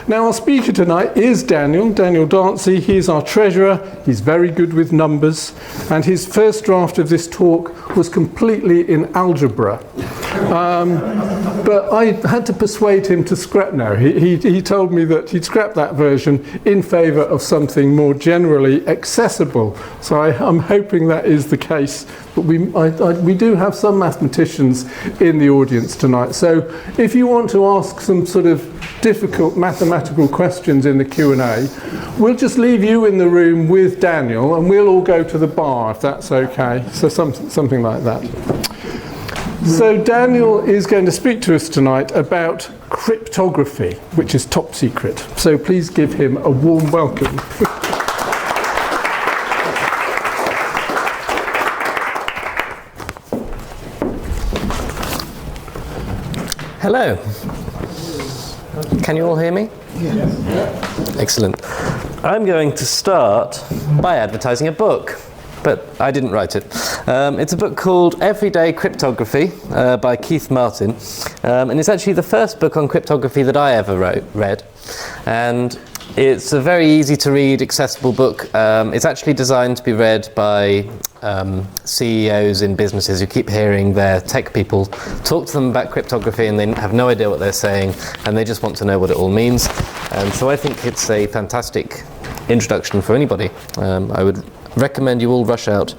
Now, our speaker tonight is Daniel Dancey. He's our treasurer. He's very good with numbers. And his first draft of this talk was completely in algebra. But I had to persuade him to scrap now. He told me that he'd scrap that version in favour of something more generally accessible. So I'm hoping that is the case. But we do have some mathematicians in the audience tonight. So if you want to ask some sort of difficult mathematical questions in the Q&A, we'll just leave you in the room with Daniel and we'll all go to the bar if that's okay. So something like that. So Daniel is going to speak to us tonight about cryptography, which is top secret. So please give him a warm welcome. Hello. Can you all hear me? Yes. Excellent. I'm going to start by advertising a book, but I didn't write it. It's a book called Everyday Cryptography by Keith Martin, and it's actually the first book on cryptography that I ever read. And it's a very easy to read, accessible book. It's actually designed to be read by CEOs in businesses who keep hearing their tech people talk to them about cryptography and they have no idea what they're saying and they just want to know what it all means. And so I think it's a fantastic introduction for anybody. I would recommend you all rush out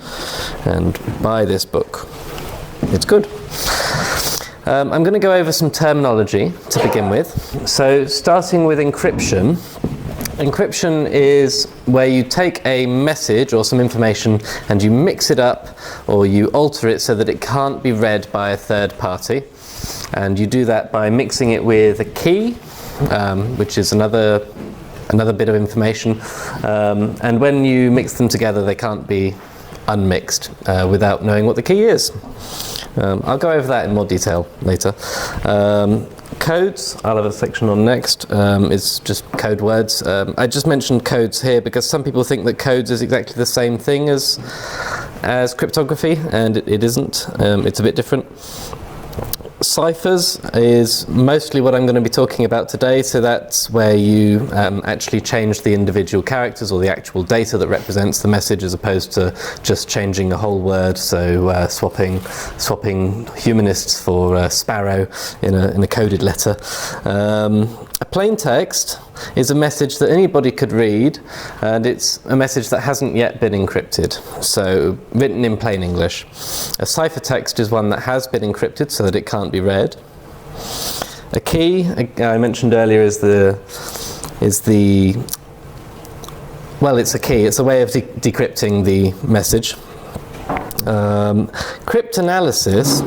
and buy this book. It's good. I'm going to go over some terminology to begin with. So starting with encryption. Encryption is where you take a message or some information and you mix it up or you alter it so that it can't be read by a third party. And you do that by mixing it with a key, which is another bit of information. And when you mix them together, they can't be unmixed without knowing what the key is. I'll go over that in more detail later. Codes, I'll have a section on next, is just code words. I just mentioned codes here because some people think that codes is exactly the same thing as cryptography, and it isn't. It's a bit different. Ciphers is mostly what I'm going to be talking about today, so that's where you actually change the individual characters or the actual data that represents the message as opposed to just changing a whole word, so swapping humanists for sparrow in a coded letter. A plain text is a message that anybody could read, and it's a message that hasn't yet been encrypted, so written in plain English. A ciphertext is one that has been encrypted so that it can't be read. A key, I mentioned earlier, it's a key. It's a way of decrypting the message. Cryptanalysis,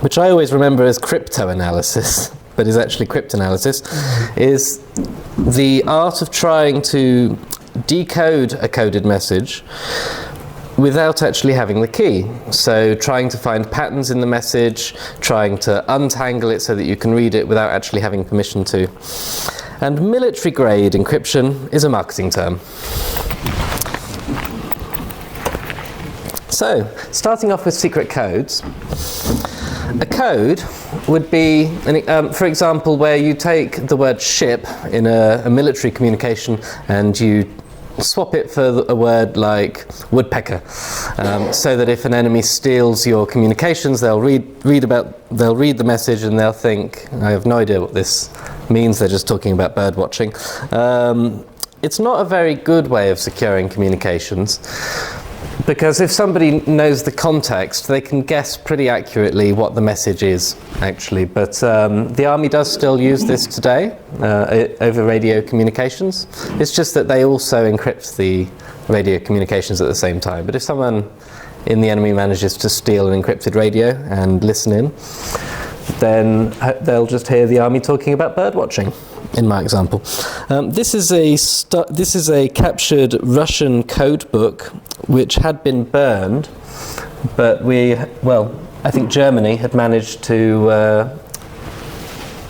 which I always remember as cryptoanalysis, but is actually cryptanalysis, is the art of trying to decode a coded message without actually having the key. So trying to find patterns in the message, trying to untangle it so that you can read it without actually having permission to. And military grade encryption is a marketing term. So, starting off with secret codes. A code would be, for example, where you take the word ship in a military communication and you swap it for a word like woodpecker, so that if an enemy steals your communications, they'll read the message and they'll think, I have no idea what this means, they're just talking about bird watching. It's not a very good way of securing communications, because if somebody knows the context, they can guess pretty accurately what the message is, actually. But the army does still use this today over radio communications. It's just that they also encrypt the radio communications at the same time. But if someone in the enemy manages to steal an encrypted radio and listen in, then they'll just hear the army talking about bird watching, in my example. This is a captured Russian code book which had been burned, but I think Germany had managed to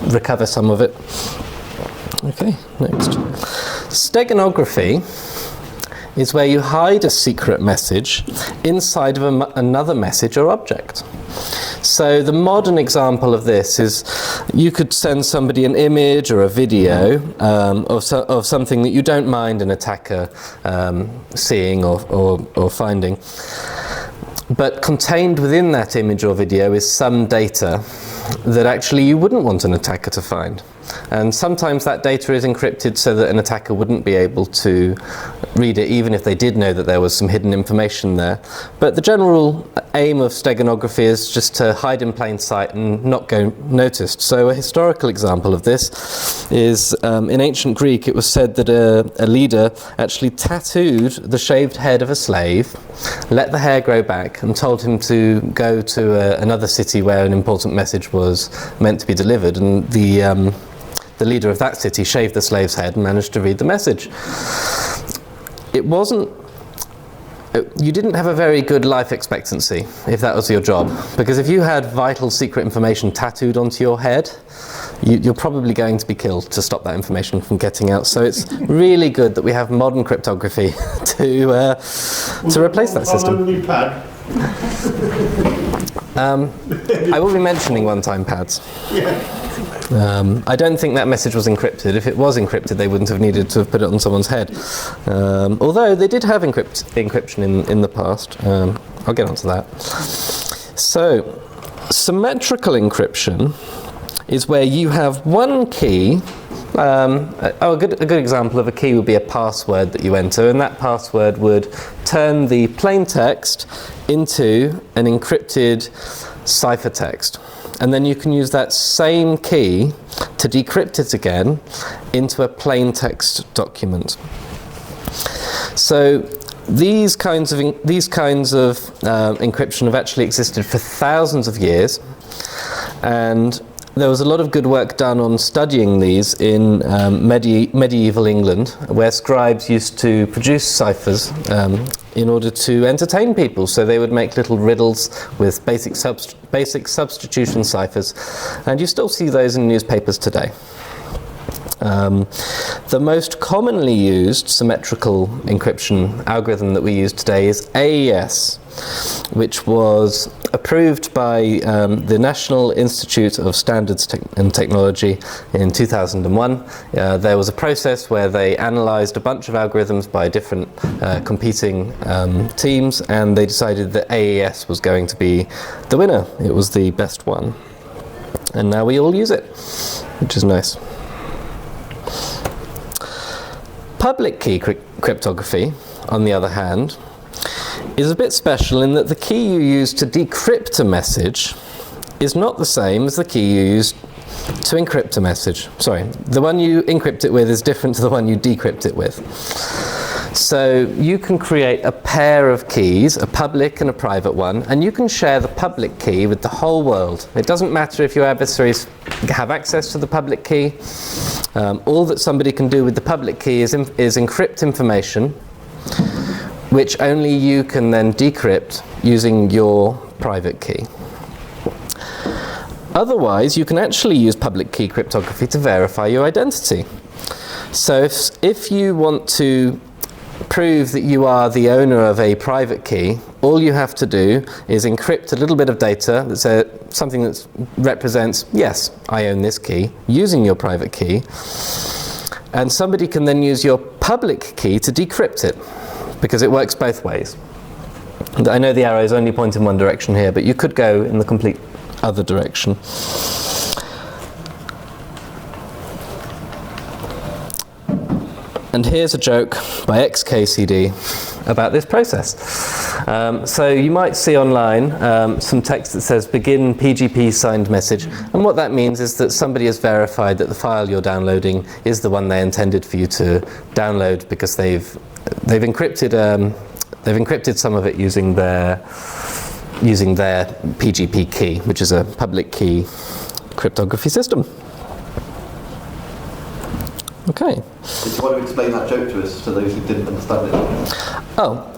recover some of it. Okay, next. Steganography is where you hide a secret message inside of another message or object. So the modern example of this is you could send somebody an image or a video of something that you don't mind an attacker seeing or finding. But contained within that image or video is some data that actually you wouldn't want an attacker to find. And sometimes that data is encrypted so that an attacker wouldn't be able to read it, even if they did know that there was some hidden information there. But the general aim of steganography is just to hide in plain sight and not go noticed. So a historical example of this is in ancient Greek, it was said that a leader actually tattooed the shaved head of a slave, let the hair grow back, and told him to go to another city where an important message was meant to be delivered. And the leader of that city shaved the slave's head and managed to read the message. You didn't have a very good life expectancy if that was your job, because if you had vital secret information tattooed onto your head, you're probably going to be killed to stop that information from getting out. So it's really good that we have modern cryptography to replace that system. I will be mentioning one-time pads. I don't think that message was encrypted. If it was encrypted, they wouldn't have needed to have put it on someone's head. Although they did have encryption in the past. I'll get onto that. So, symmetrical encryption is where you have one key. A good example of a key would be a password that you enter, and that password would turn the plain text into an encrypted ciphertext. And then you can use that same key to decrypt it again into a plain text document. So these kinds of encryption have actually existed for thousands of years, and there was a lot of good work done on studying these in medieval England, where scribes used to produce ciphers in order to entertain people. So they would make little riddles with basic substitution ciphers, and you still see those in newspapers today. The most commonly used symmetrical encryption algorithm that we use today is AES, which was approved by the National Institute of Standards and Technology in 2001. There was a process where they analysed a bunch of algorithms by different competing teams, and they decided that AES was going to be the winner. It was the best one. And now we all use it, which is nice. Public key cryptography, on the other hand, is a bit special in that the key you use to decrypt a message is not the same as the key you use to encrypt a message. Sorry, the one you encrypt it with is different to the one you decrypt it with. So you can create a pair of keys, a public and a private one, and you can share the public key with the whole world. It doesn't matter if your adversaries have access to the public key. All that somebody can do with the public key is encrypt information, which only you can then decrypt using your private key. Otherwise, you can actually use public key cryptography to verify your identity. So if you want to prove that you are the owner of a private key, all you have to do is encrypt a little bit of data that's something that represents, yes, I own this key, using your private key, and somebody can then use your public key to decrypt it, because it works both ways. And I know the arrows only point in one direction here, but you could go in the complete other direction. And here's a joke by XKCD about this process. So you might see online some text that says begin PGP signed message, and what that means is that somebody has verified that the file you're downloading is the one they intended for you to download, because they've encrypted some of it using their PGP key, which is a public key cryptography system. Okay. Did you want to explain that joke to us, to those who didn't understand it? Oh.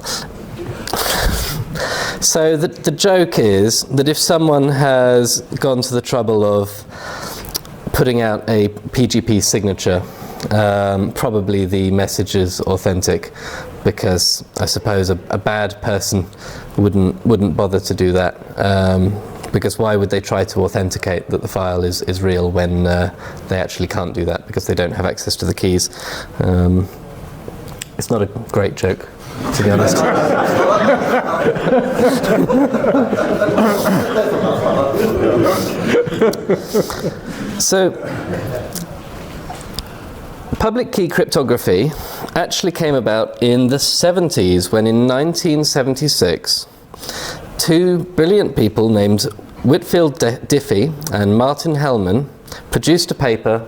So the joke is that if someone has gone to the trouble of putting out a PGP signature, probably the message is authentic, because I suppose a bad person wouldn't bother to do that. Because why would they try to authenticate that the file is real when they actually can't do that because they don't have access to the keys? It's not a great joke, to be honest. So, public key cryptography actually came about in the 70s, when in 1976 two brilliant people named Whitfield Diffie and Martin Hellman produced a paper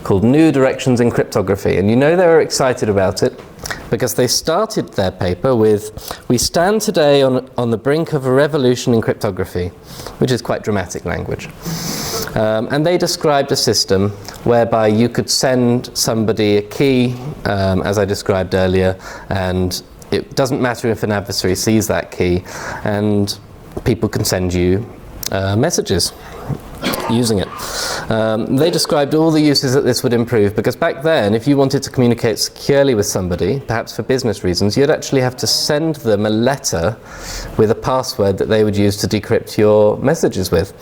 called New Directions in Cryptography. And you know they were excited about it because they started their paper with, "We stand today on the brink of a revolution in cryptography," which is quite dramatic language. And they described a system whereby you could send somebody a key, as I described earlier, and it doesn't matter if an adversary sees that key, and people can send you messages using it. They described all the uses that this would improve, because back then, if you wanted to communicate securely with somebody, perhaps for business reasons, you'd actually have to send them a letter with a password that they would use to decrypt your messages with.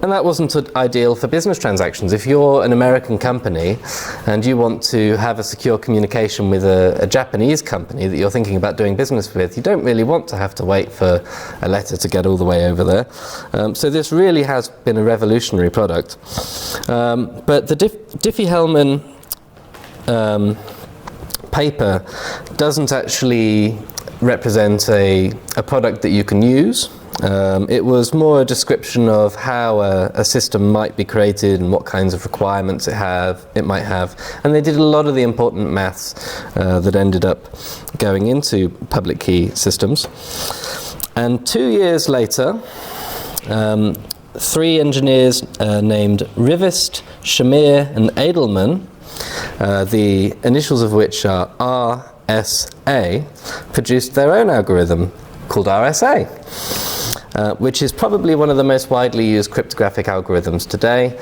And that wasn't ideal for business transactions. If you're an American company and you want to have a secure communication with a Japanese company that you're thinking about doing business with, you don't really want to have to wait for a letter to get all the way over there. So this really has been a revolutionary product. But the Diffie-Hellman paper doesn't actually represent a product that you can use. It was more a description of how a system might be created and what kinds of requirements it might have. And they did a lot of the important maths that ended up going into public key systems. And 2 years later, 3 engineers named Rivest, Shamir and Edelman, the initials of which are RSA, produced their own algorithm called RSA, which is probably one of the most widely used cryptographic algorithms today.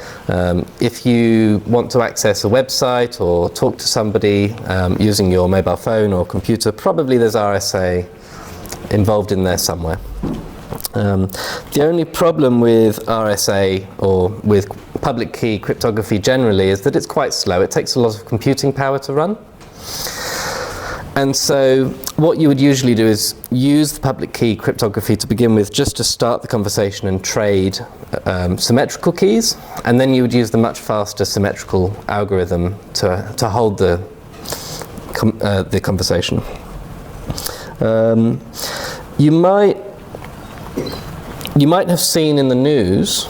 If you want to access a website or talk to somebody using your mobile phone or computer, probably there's RSA involved in there somewhere. The only problem with RSA, or with public key cryptography generally, is that it's quite slow. It takes a lot of computing power to run. And so what you would usually do is use the public key cryptography to begin with, just to start the conversation and trade symmetrical keys, and then you would use the much faster symmetrical algorithm to hold the conversation. You might have seen in the news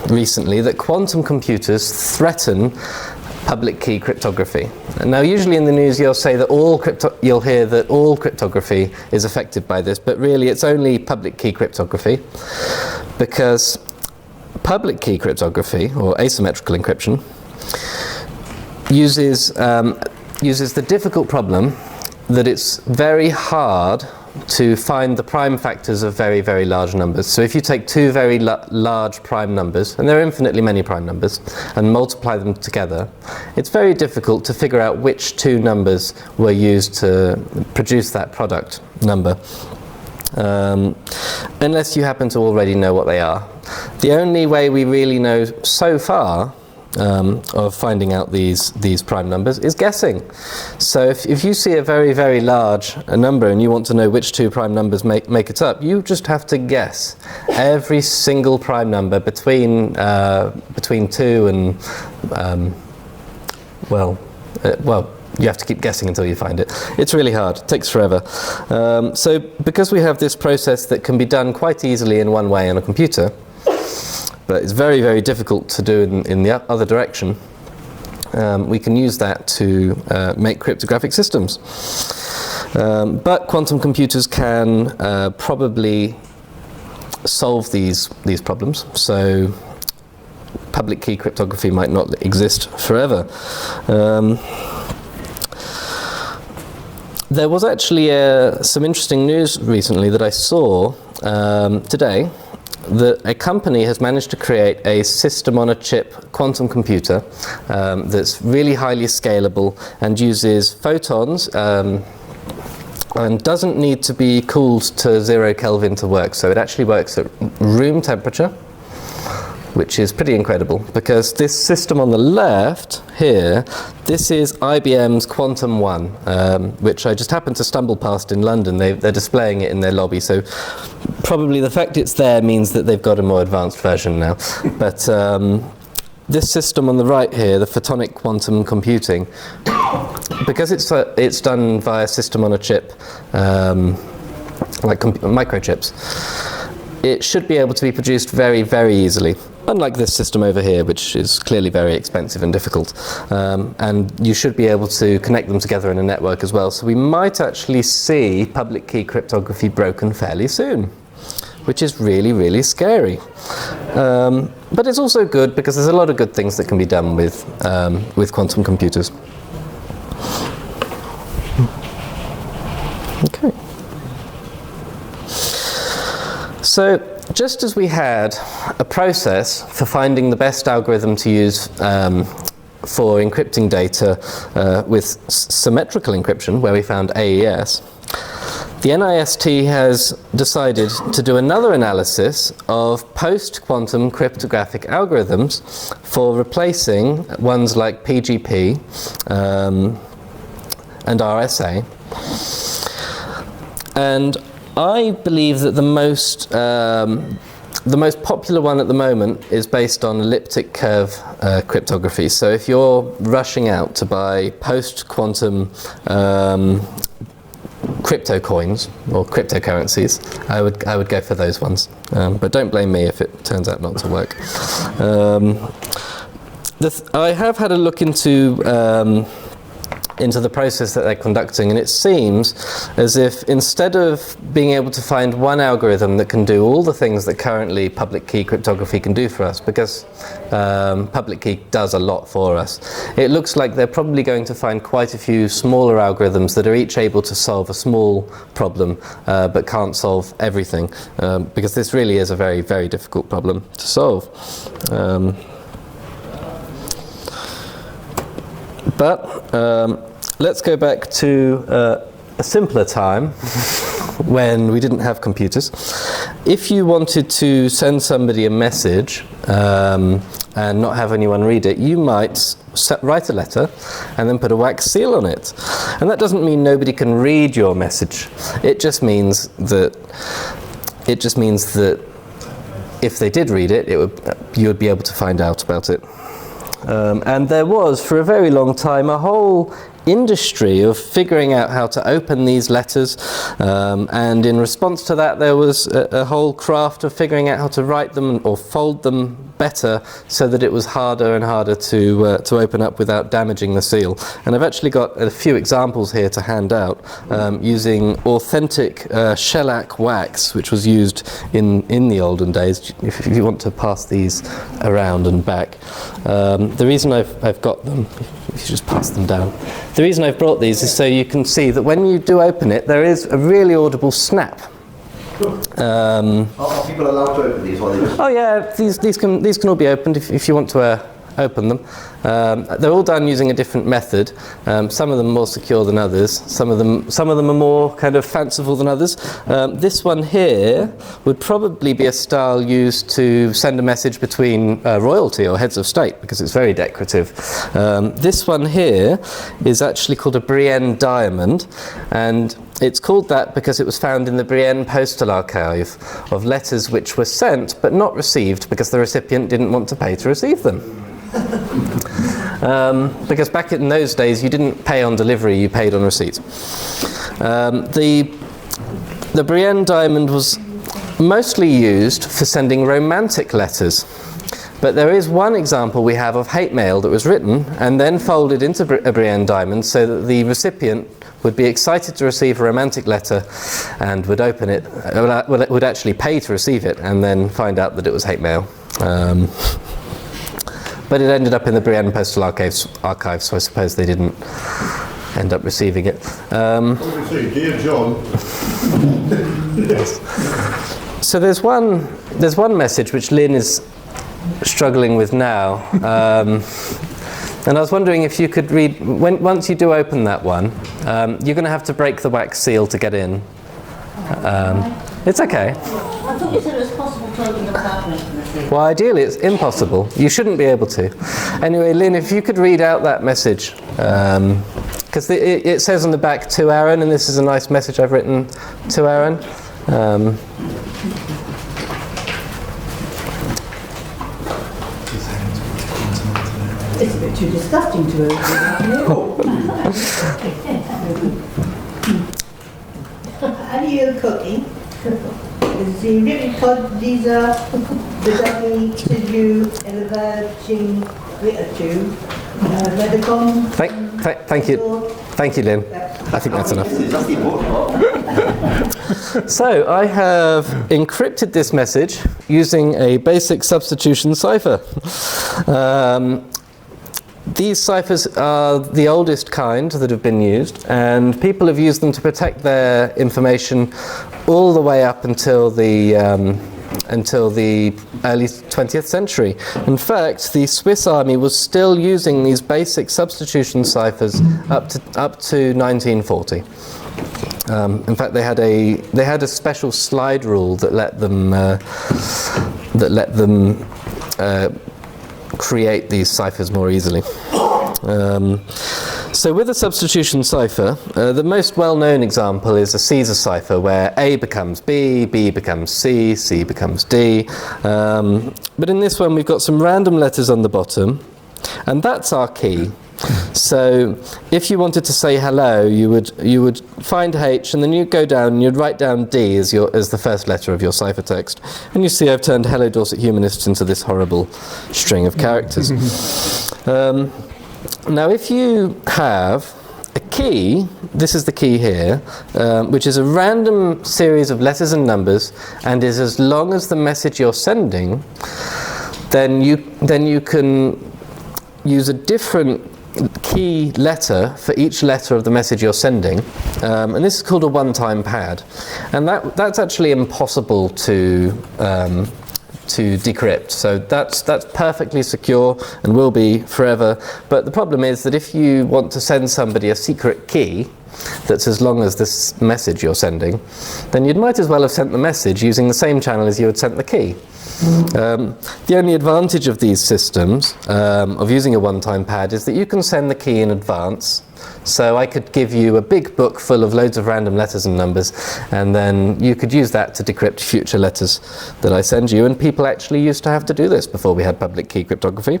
recently that quantum computers threaten public key cryptography. And now, usually in the news you'll hear that all cryptography is affected by this, but really it's only public key cryptography, because public key cryptography, or asymmetrical encryption, uses the difficult problem that it's very hard to find the prime factors of very, very large numbers. So if you take two very large prime numbers, and there are infinitely many prime numbers, and multiply them together, it's very difficult to figure out which two numbers were used to produce that product number, unless you happen to already know what they are. The only way we really know so far of finding out these prime numbers is guessing. So if you see a very, very large number and you want to know which two prime numbers make it up, you just have to guess every single prime number between 2 and you have to keep guessing until you find it. It's really hard. It takes forever. So because we have this process that can be done quite easily in one way on a computer, but it's very, very difficult to do in the other direction, we can use that to make cryptographic systems. But quantum computers can probably solve these problems, so public key cryptography might not exist forever. There was actually some interesting news recently that I saw today, that a company has managed to create a system-on-a-chip quantum computer that's really highly scalable and uses photons and doesn't need to be cooled to 0 Kelvin to work. So it actually works at room temperature, which is pretty incredible, because this system on the left here, this is IBM's Quantum 1, which I just happened to stumble past in London. They're displaying it in their lobby, so probably the fact it's there means that they've got a more advanced version now. But this system on the right here, the photonic quantum computing, because it's done via system on a chip, like microchips, it should be able to be produced very, very easily. Unlike this system over here, which is clearly very expensive and difficult. And you should be able to connect them together in a network as well. So we might actually see public key cryptography broken fairly soon, which is really, really scary. But it's also good because there's a lot of good things that can be done with quantum computers. Okay. So just as we had a process for finding the best algorithm to use for encrypting data with symmetrical encryption, where we found AES, the NIST has decided to do another analysis of post-quantum cryptographic algorithms for replacing ones like PGP and RSA. And I believe that the most popular one at the moment is based on elliptic curve cryptography. So if you're rushing out to buy post-quantum crypto coins or cryptocurrencies, I would go for those ones. But don't blame me if it turns out not to work. I have had a look into the process that they're conducting, and it seems as if instead of being able to find one algorithm that can do all the things that currently public key cryptography can do for us, because public key does a lot for us, it looks like they're probably going to find quite a few smaller algorithms that are each able to solve a small problem but can't solve everything, because this really is a very, very difficult problem to solve. But let's go back to a simpler time when we didn't have computers. If you wanted to send somebody a message and not have anyone read it, you might write a letter and then put a wax seal on it. And that doesn't mean nobody can read your message. It just means that if they did read it, you would be able to find out about it. And there was, for a very long time, a whole industry of figuring out how to open these letters, and in response to that there was a whole craft of figuring out how to write them or fold them better so that it was harder and harder to open up without damaging the seal. And I've actually got a few examples here to hand out using authentic shellac wax, which was used in the olden days, if you want to pass these around and back. The reason I've got them, if you just pass them down, the reason I've brought these is so you can see that when you do open it, there is a really audible snap. Are people allowed to open these? Oh yeah, these can all be opened if you want to open them. They're all done using a different method. Some of them more secure than others. Some of them are more kind of fanciful than others. This one here would probably be a style used to send a message between royalty or heads of state, because it's very decorative. This one here is actually called a Brienne diamond, and it's called that because it was found in the Brienne postal archive of letters which were sent but not received because the recipient didn't want to pay to receive them. Because back in those days you didn't pay on delivery, you paid on receipt. The Brienne diamond was mostly used for sending romantic letters, but there is one example we have of hate mail that was written and then folded into a Brienne diamond so that the recipient would be excited to receive a romantic letter and would open it, would actually pay to receive it and then find out that it was hate mail. But it ended up in the Brienne Postal Archive, so I suppose they didn't end up receiving it. Dear John. Yes. So there's one message which Lynn is struggling with now. And I was wondering if you could read, once you do open that one, you're going to have to break the wax seal to get in. It's okay. I thought you said it was possible to open the cabinet from the seal. Well, ideally it's impossible. You shouldn't be able to. Anyway, Lynn, if you could read out that message, because it says on the back to Aaron, and this is a nice message I've written to Aaron. It's a bit too disgusting to open. Are you cooking? The ribbon pod, these are the dummy to you and the virgin glitter tube. Medicom. Thank you. Thank you, Lynn. I think that's enough. That's the important part. So I have encrypted this message using a basic substitution cipher. These ciphers are the oldest kind that have been used, and people have used them to protect their information all the way up until the early 20th century. In fact, the Swiss Army was still using these basic substitution ciphers up to 1940. In fact, they had a special slide rule that let them create these ciphers more easily. So with a substitution cipher, the most well-known example is a Caesar cipher, where A becomes B, B becomes C, C becomes D. But in this one we've got some random letters on the bottom, and that's our key. So if you wanted to say hello, you would find H, and then you'd go down and you'd write down D as the first letter of your ciphertext. And you see I've turned Hello Dorset Humanists into this horrible string of characters. Now if you have a key, this is the key here, which is a random series of letters and numbers, and is as long as the message you're sending, then you can use a different key letter for each letter of the message you're sending, and this is called a one-time pad, and that's actually impossible to decrypt. So that's perfectly secure and will be forever. But the problem is that if you want to send somebody a secret key that's as long as this message you're sending, then you might as well have sent the message using the same channel as you had sent the key. The only advantage of these systems, of using a one-time pad, is that you can send the key in advance. So I could give you a big book full of loads of random letters and numbers, and then you could use that to decrypt future letters that I send you. And people actually used to have to do this before we had public key cryptography.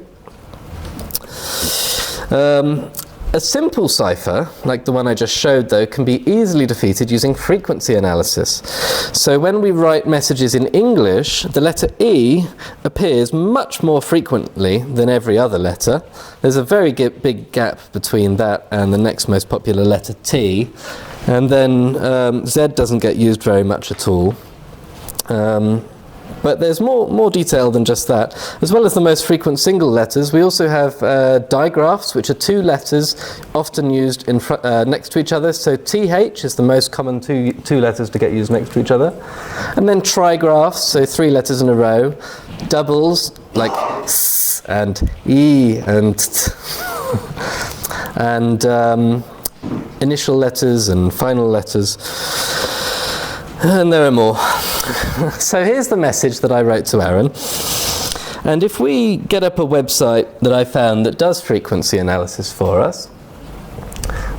A simple cipher, like the one I just showed though, can be easily defeated using frequency analysis. So when we write messages in English, the letter E appears much more frequently than every other letter. There's a very big gap between that and the next most popular letter, T. And then Z doesn't get used very much at all. But there's more detail than just that. As well as the most frequent single letters, we also have digraphs, which are two letters often used next to each other. So TH is the most common two letters to get used next to each other. And then trigraphs, so three letters in a row. Doubles, like S and E and T. And initial letters and final letters. And there are more. So here's the message that I wrote to Aaron. And if we get up a website that I found that does frequency analysis for us,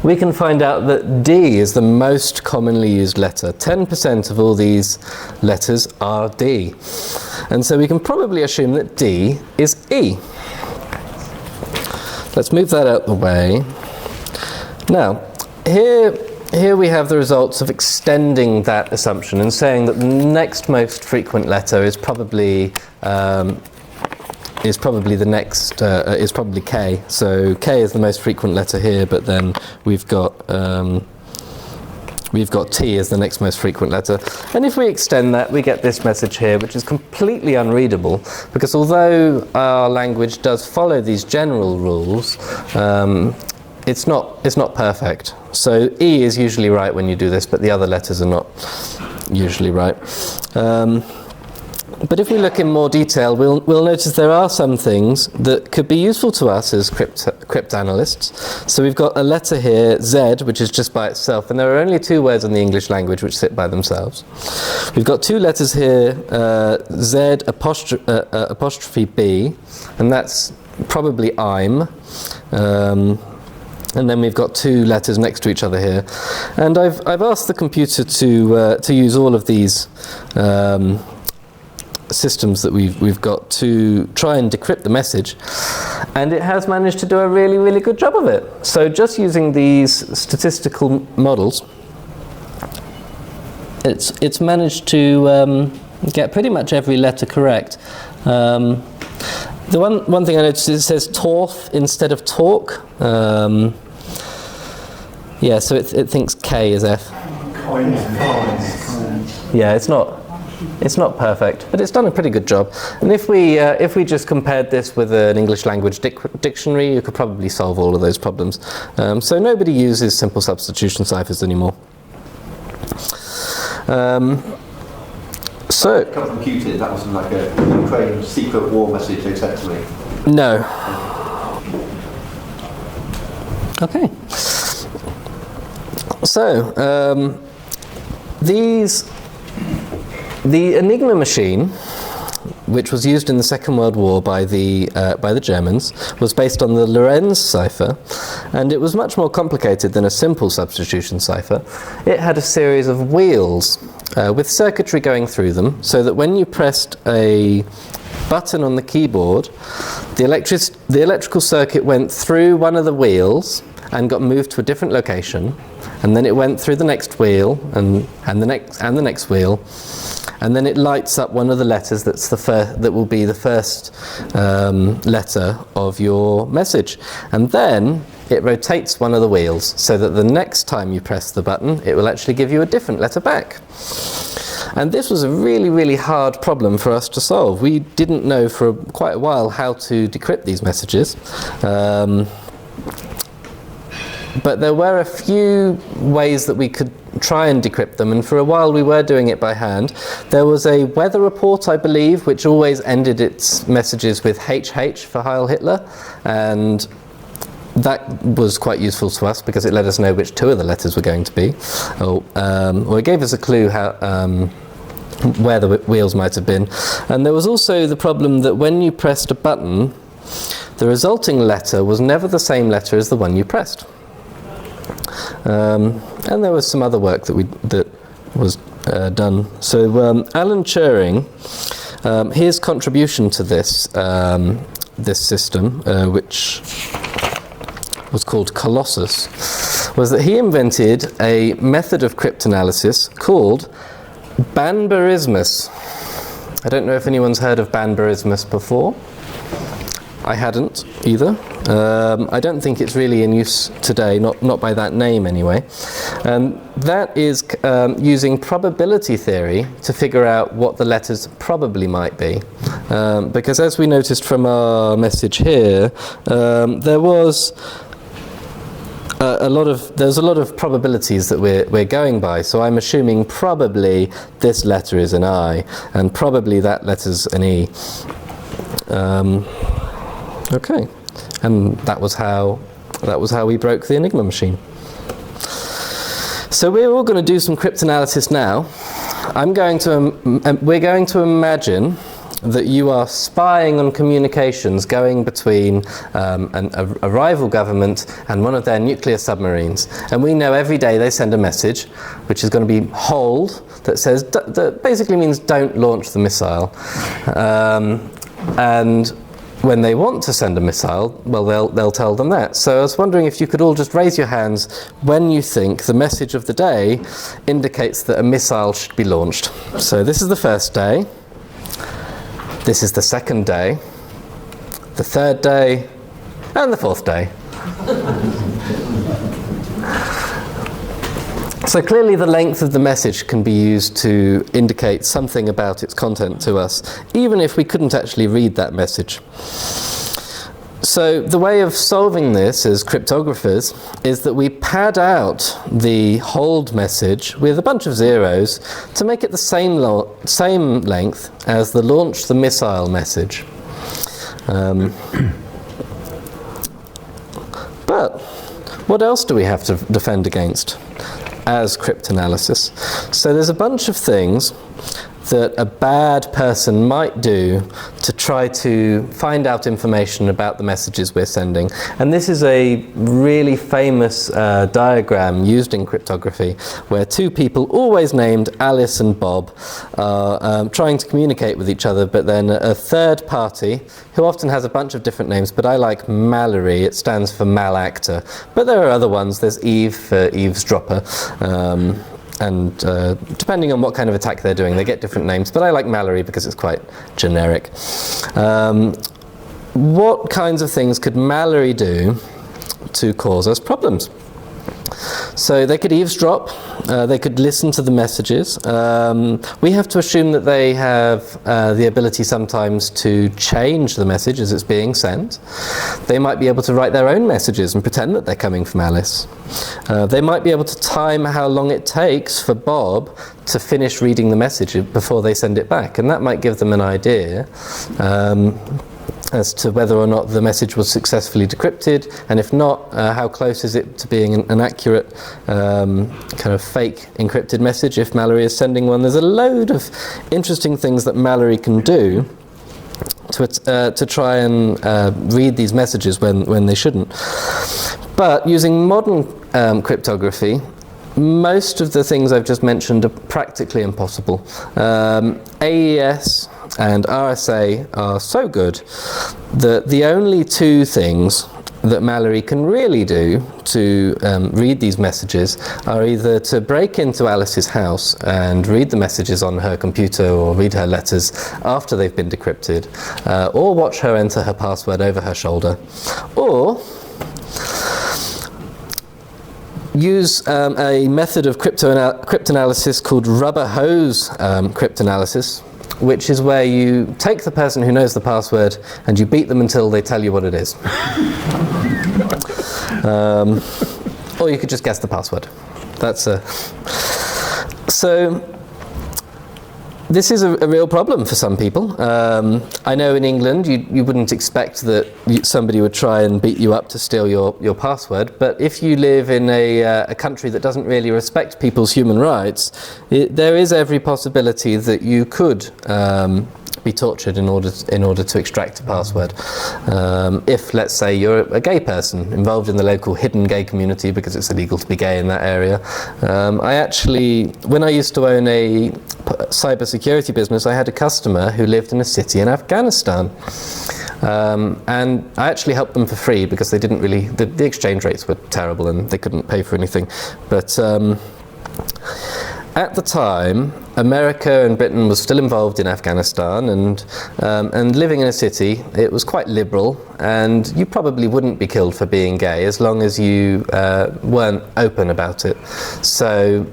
we can find out that D is the most commonly used letter. 10% of all these letters are D. And so we can probably assume that D is E. Let's move that out the way. Now, here we have the results of extending that assumption and saying that the next most frequent letter is probably K. So K is the most frequent letter here, but then we've got T as the next most frequent letter. And if we extend that, we get this message here, which is completely unreadable, because although our language does follow these general rules, it's not perfect. So E is usually right when you do this, but the other letters are not usually right. But if we look in more detail, we'll notice there are some things that could be useful to us as cryptanalysts. So we've got a letter here, Z, which is just by itself, and there are only two words in the English language which sit by themselves. We've got two letters here, Z apostrophe B, and that's probably I'm. And then we've got two letters next to each other here. And I've asked the computer to use all of these systems that we've got to try and decrypt the message, and it has managed to do a really, really good job of it. So just using these statistical models, it's managed to get pretty much every letter correct. The one thing I noticed is it says torf instead of talk. Yeah, so it thinks K is F. Yeah, it's not perfect, but it's done a pretty good job. And if we just compared this with an English language dictionary, you could probably solve all of those problems. So nobody uses simple substitution ciphers anymore. So Come from Q-tip, that wasn't like a Ukraine secret war message they sent to me. no. Okay. So the Enigma machine, which was used in the Second World War by the Germans, was based on the Lorenz cipher, and it was much more complicated than a simple substitution cipher. It had a series of wheels with circuitry going through them, so that when you pressed a button on the keyboard, the electrical circuit went through one of the wheels and got moved to a different location, and then it went through the next wheel and the next wheel, and then it lights up one of the letters that will be the first letter of your message, and then it rotates one of the wheels so that the next time you press the button it will actually give you a different letter back. And this was a really, really hard problem for us to solve. We didn't know for quite a while how to decrypt these messages. But there were a few ways that we could try and decrypt them, and for a while we were doing it by hand. There was a weather report, I believe, which always ended its messages with HH for Heil Hitler, and that was quite useful to us because it let us know which two of the letters were going to be, or it gave us a clue how where the wheels might have been. And there was also the problem that when you pressed a button, the resulting letter was never the same letter as the one you pressed. And there was some other work that was done. So Alan Turing, his contribution to this system, which was called Colossus, was that he invented a method of cryptanalysis called Banburismus. I don't know if anyone's heard of Banburismus before. I hadn't either. I don't think it's really in use today, not by that name anyway. That is using probability theory to figure out what the letters probably might be. Because as we noticed from our message here, there was there's a lot of probabilities that we're going by. So I'm assuming probably this letter is an I, and probably that letter's an E. Okay, and that was how we broke the Enigma machine. So we're all going to do some cryptanalysis now. We're going to imagine that you are spying on communications going between a rival government and one of their nuclear submarines, and we know every day they send a message which is going to be hold, that says that basically means don't launch the missile, and when they want to send a missile, well, they'll tell them that. So I was wondering if you could all just raise your hands when you think the message of the day indicates that a missile should be launched. So this is the first day, this is the second day, the third day, and the fourth day. So clearly the length of the message can be used to indicate something about its content to us, even if we couldn't actually read that message. So the way of solving this as cryptographers is that we pad out the hold message with a bunch of zeros to make it the same length as the launch the missile message. But what else do we have to defend against as cryptanalysis? So there's a bunch of things that a bad person might do to try to find out information about the messages we're sending. And this is a really famous diagram used in cryptography where two people, always named Alice and Bob, are trying to communicate with each other, but then a third party, who often has a bunch of different names, but I like Mallory, it stands for malactor. But there are other ones, there's Eve for eavesdropper. And depending on what kind of attack they're doing, they get different names, but I like Mallory because it's quite generic. What kinds of things could Mallory do to cause us problems? So they could eavesdrop, they could listen to the messages. We have to assume that they have the ability sometimes to change the message as it's being sent. They might be able to write their own messages and pretend that they're coming from Alice. They might be able to time how long it takes for Bob to finish reading the message before they send it back, and that might give them an idea as to whether or not the message was successfully decrypted, and if not, how close is it to being an accurate kind of fake encrypted message if Mallory is sending one. There's a load of interesting things that Mallory can do to try and read these messages when they shouldn't. But using modern cryptography, most of the things I've just mentioned are practically impossible. AES and RSA are so good that the only two things that Mallory can really do to read these messages are either to break into Alice's house and read the messages on her computer or read her letters after they've been decrypted, or watch her enter her password over her shoulder, or use a method of cryptanalysis called rubber hose cryptanalysis, which is where you take the person who knows the password and you beat them until they tell you what it is. Or you could just guess the password. So this is a real problem for some people. I know in England you wouldn't expect that somebody would try and beat you up to steal your password, but if you live in a country that doesn't really respect people's human rights, there is every possibility that you could be tortured in order to extract a password. If, let's say, you're a gay person involved in the local hidden gay community because it's illegal to be gay in that area. When I used to own a cybersecurity business, I had a customer who lived in a city in Afghanistan. And I actually helped them for free because they didn't really, the exchange rates were terrible and they couldn't pay for anything. But at the time, America and Britain was still involved in Afghanistan, and living in a city, it was quite liberal, and you probably wouldn't be killed for being gay as long as you weren't open about it. So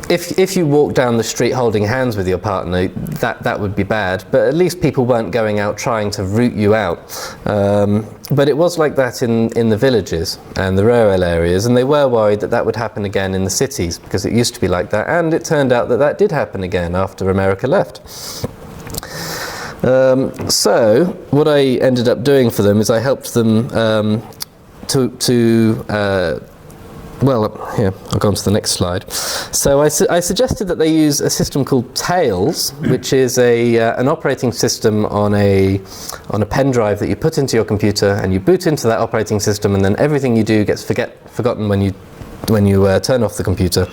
if you walk down the street holding hands with your partner, that would be bad, but at least people weren't going out trying to root you out. But it was like that in the villages and the rural areas, and they were worried that would happen again in the cities because it used to be like that, and it turned out that did happen again after America left. So what I ended up doing for them is I helped them well, here, I'll go on to the next slide. So I suggested that they use a system called Tails, which is an operating system on a pen drive that you put into your computer, and you boot into that operating system, and then everything you do gets forgotten when you turn off the computer.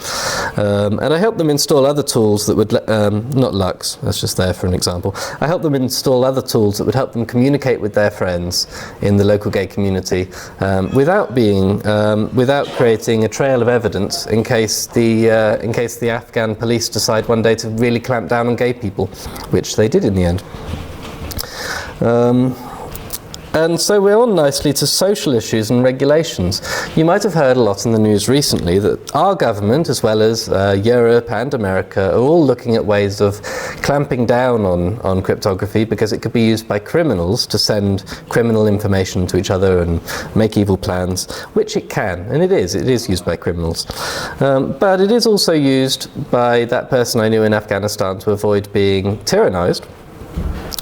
And I helped them install other tools that would, not Lux, that's just there for an example. I helped them install other tools that would help them communicate with their friends in the local gay community without creating a trail of evidence in case the Afghan police decide one day to really clamp down on gay people, which they did in the end. And so we're on nicely to social issues and regulations. You might have heard a lot in the news recently that our government, as well as Europe and America, are all looking at ways of clamping down on cryptography because it could be used by criminals to send criminal information to each other and make evil plans, which it can, and it is used by criminals. But it is also used by that person I knew in Afghanistan to avoid being tyrannized.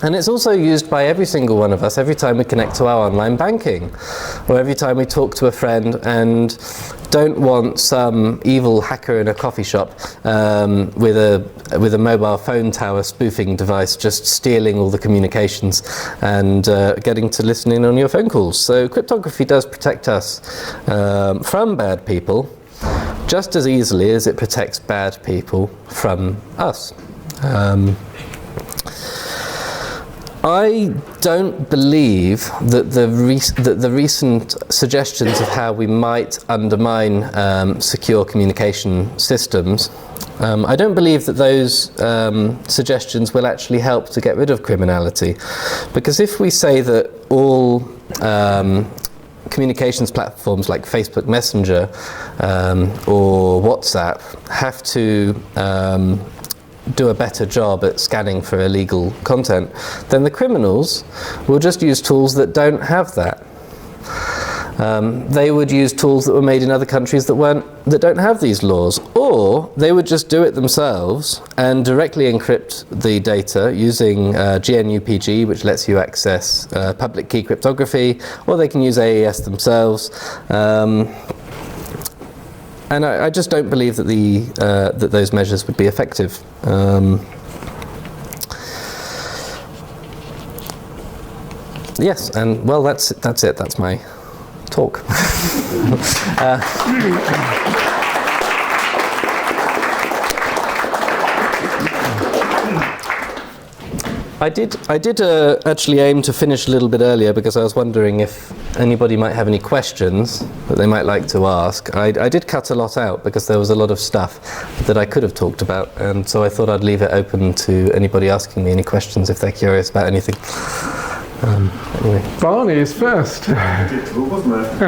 And it's also used by every single one of us every time we connect to our online banking, or every time we talk to a friend and don't want some evil hacker in a coffee shop with a mobile phone tower spoofing device just stealing all the communications and getting to listen in on your phone calls. So cryptography does protect us from bad people just as easily as it protects bad people from us. I don't believe that the recent suggestions of how we might undermine secure communication systems, I don't believe that those suggestions will actually help to get rid of criminality. Because if we say that all communications platforms like Facebook Messenger or WhatsApp have to do a better job at scanning for illegal content, then the criminals will just use tools that don't have that. They would use tools that were made in other countries that don't have these laws, or they would just do it themselves and directly encrypt the data using GNU-PG, which lets you access public key cryptography, or they can use AES themselves. And I just don't believe that that those measures would be effective. Yes, and well, that's it. That's my talk. I did actually aim to finish a little bit earlier because I was wondering if anybody might have any questions that they might like to ask. I did cut a lot out because there was a lot of stuff that I could have talked about, and so I thought I'd leave it open to anybody asking me any questions if they're curious about anything. Anyway. Barney is first. Difficult, wasn't it?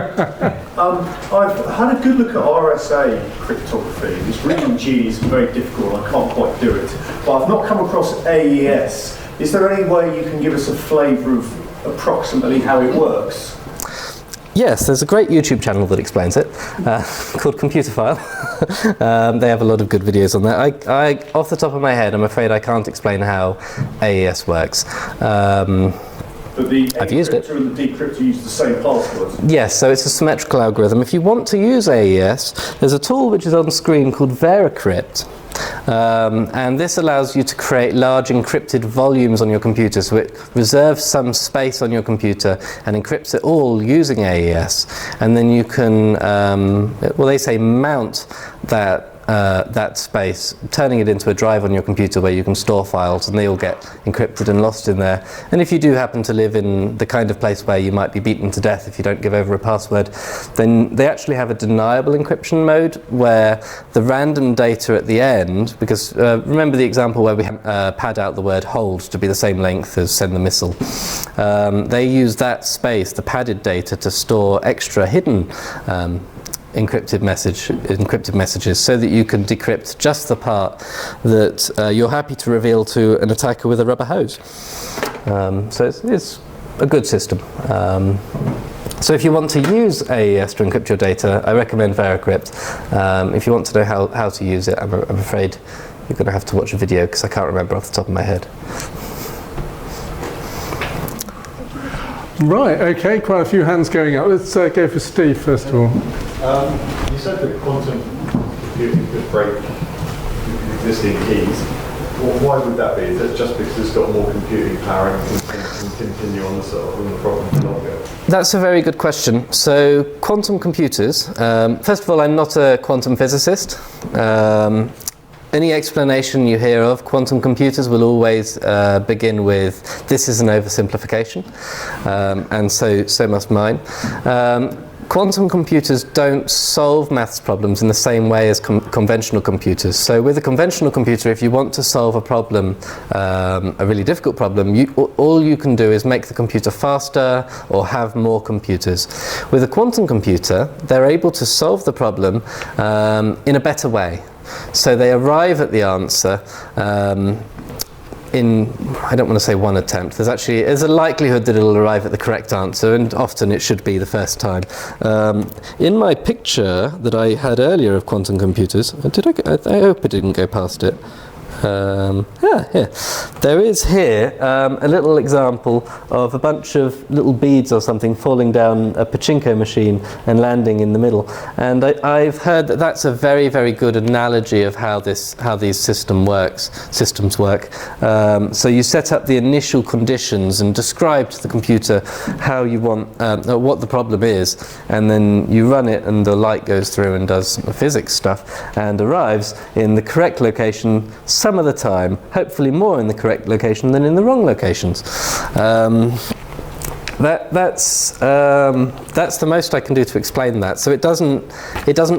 I've had a good look at RSA cryptography. It's really ingenious and very difficult, and I can't quite do it. But I've not come across AES. Is there any way you can give us a flavour of approximately how it works? Yes, there's a great YouTube channel that explains it, called Computerphile. They have a lot of good videos on there. I, off the top of my head, I'm afraid I can't explain how AES works. But the encryptor and the decryptor use the same password? Yes, so it's a symmetrical algorithm. If you want to use AES, there's a tool which is on screen called VeriCrypt. And this allows you to create large encrypted volumes on your computer, so it reserves some space on your computer and encrypts it all using AES, and then you can, well, they say mount that space, turning it into a drive on your computer where you can store files, and they all get encrypted and lost in there. And if you do happen to live in the kind of place where you might be beaten to death if you don't give over a password, then they actually have a deniable encryption mode where the random data at the end, because remember the example where we pad out the word hold to be the same length as send the missile. They use that space, the padded data, to store extra hidden encrypted messages, so that you can decrypt just the part that you're happy to reveal to an attacker with a rubber hose. So it's a good system. So if you want to use AES to encrypt your data, I recommend VeriCrypt. If you want to know how to use it, I'm afraid you're going to have to watch a video because I can't remember off the top of my head. Right, okay, quite a few hands going up. Let's go for Steve first of all. You said that quantum computing could break existing keys. Well, why would that be? Is that just because it's got more computing power and can continue on the problem for longer? That's a very good question. So quantum computers, first of all, I'm not a quantum physicist. Any explanation you hear of quantum computers will always begin with, this is an oversimplification, and so must mine. quantum computers don't solve maths problems in the same way as conventional computers. So with a conventional computer, if you want to solve a problem, a really difficult problem, all you can do is make the computer faster or have more computers. With a quantum computer, they're able to solve the problem in a better way. So they arrive at the answer in, I don't want to say one attempt, there's a likelihood that it'll arrive at the correct answer, and often it should be the first time. In my picture that I had earlier of quantum computers, I hope it didn't go past it. Here. There is here a little example of a bunch of little beads or something falling down a pachinko machine and landing in the middle. And I've heard that that's a very, very good analogy of how these systems work. So you set up the initial conditions and describe to the computer how you want, what the problem is, and then you run it and the light goes through and does physics stuff and arrives in the correct location some of the time, hopefully more in the correct location than in the wrong locations. That's the most I can do to explain that. So it doesn't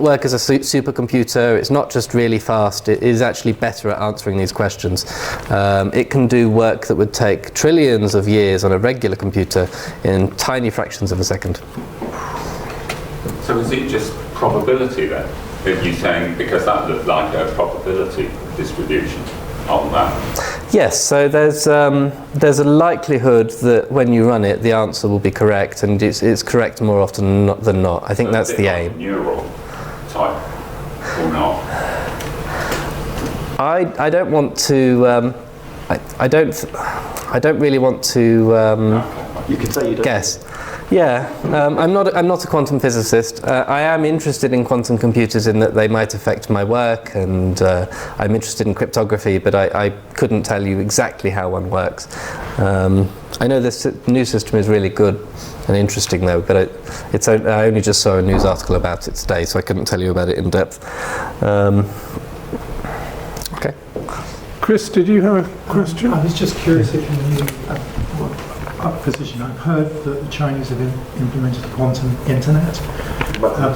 work as a supercomputer. It's not just really fast. It is actually better at answering these questions. It can do work that would take trillions of years on a regular computer in tiny fractions of a second. So is it just probability then? Are you saying, because that looked like a probability distribution on that? Yes, so there's a likelihood that when you run it, the answer will be correct, and it's correct more often than not. I think that's the aim. Neural type or not? I don't want to. I don't really want to You could say you don't. guess. Yeah, I'm not a quantum physicist. I am interested in quantum computers in that they might affect my work, and I'm interested in cryptography, but I couldn't tell you exactly how one works. I know this new system is really good and interesting though, but I only just saw a news article about it today, so I couldn't tell you about it in depth. Okay. Chris, did you have a question? I was just curious if you knew what position. I've heard that the Chinese have implemented a quantum internet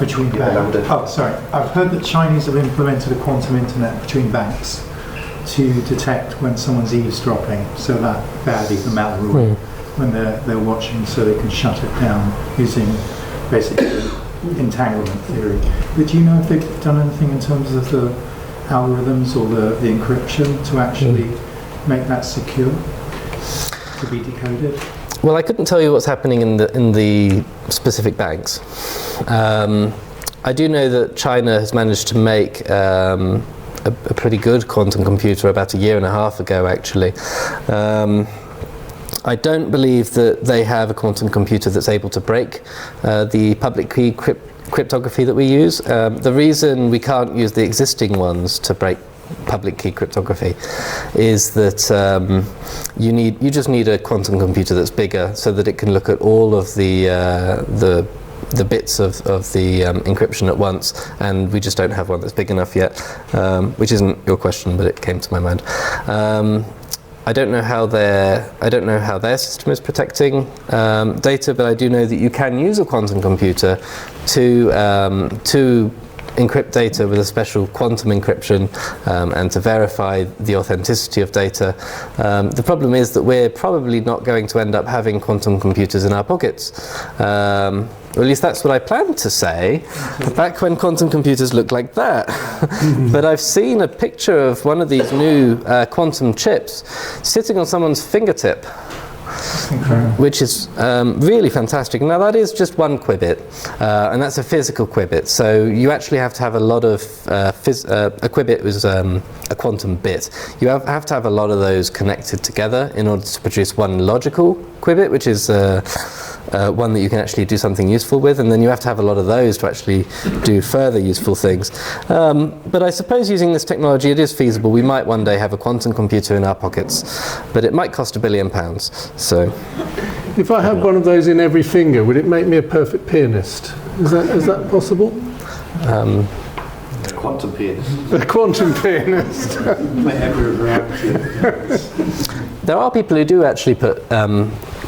between banks. Oh, sorry. I've heard that Chinese have implemented a quantum internet between banks to detect when someone's eavesdropping, so that badly the Mal rule, when they're watching, so they can shut it down using basically entanglement theory. But do you know if they've done anything in terms of the algorithms or the encryption to actually make that secure to be decoded? Well, I couldn't tell you what's happening in the specific banks. I do know that China has managed to make a pretty good quantum computer about a year and a half ago, actually. I don't believe that they have a quantum computer that's able to break the public key cryptography that we use. The reason we can't use the existing ones to break public key cryptography is that you just need a quantum computer that's bigger, so that it can look at all of the bits of the encryption at once, and we just don't have one that's big enough yet, which isn't your question, but it came to my mind. I don't know how their system is protecting data, but I do know that you can use a quantum computer to encrypt data with a special quantum encryption and to verify the authenticity of data. The problem is that we're probably not going to end up having quantum computers in our pockets. Or at least that's what I planned to say back when quantum computers looked like that. But I've seen a picture of one of these new quantum chips sitting on someone's fingertip, which is really fantastic. Now that is just one qubit, and that's a physical qubit, so you actually have to have a lot of a qubit is a quantum bit. You have to have a lot of those connected together in order to produce one logical qubit, which is one that you can actually do something useful with, and then you have to have a lot of those to actually do further useful things. But I suppose using this technology it is feasible. We might one day have a quantum computer in our pockets, but it might cost £1 billion. So, if I had one of those in every finger, would it make me a perfect pianist? Is that possible? Quantum pianist. A quantum pianist. Every variety. there are people who do actually put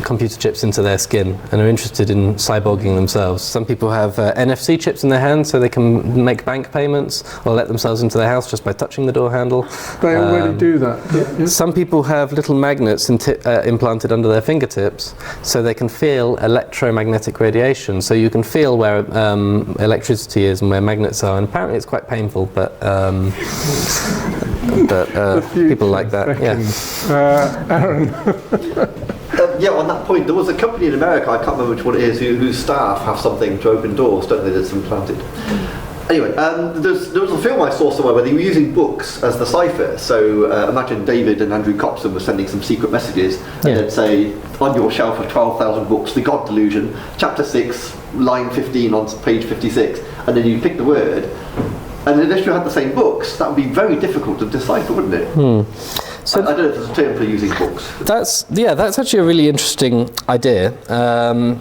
computer chips into their skin and are interested in cyborging themselves. Some people have NFC chips in their hands so they can make bank payments or let themselves into their house just by touching the door handle. They already do that. Yeah. Some people have little magnets implanted under their fingertips so they can feel electromagnetic radiation. So you can feel where electricity is and where magnets are, and apparently it's quite painful, but people like that. Yeah. Aaron. Yeah, on that point, there was a company in America, I can't remember which one it is, whose staff have something to open doors, don't they, that's implanted. Anyway, there was a film I saw somewhere where they were using books as the cipher. So imagine David and Andrew Copson were sending some secret messages, and they'd say, on your shelf of 12,000 books, The God Delusion, chapter 6, line 15 on page 56, and then you pick the word, and unless you had the same books, that would be very difficult to decipher, wouldn't it? So I don't know if there's a term for using books. That's actually a really interesting idea.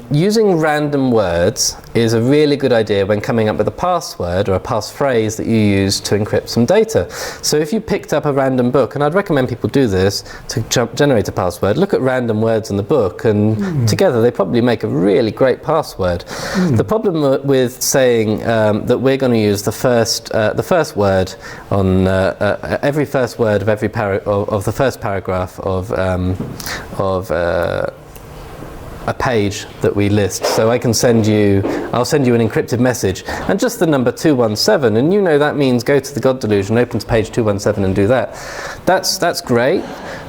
Using random words is a really good idea when coming up with a password or a passphrase that you use to encrypt some data. So if you picked up a random book, and I'd recommend people do this to generate a password, look at random words in the book, and together they probably make a really great password. The problem with saying that we're going to use the first word on every first word of every of the first paragraph of a page that we list. So I'll send you an encrypted message and just the number 217, and you know that means go to the God Delusion, open to page 217 and do that. That's great,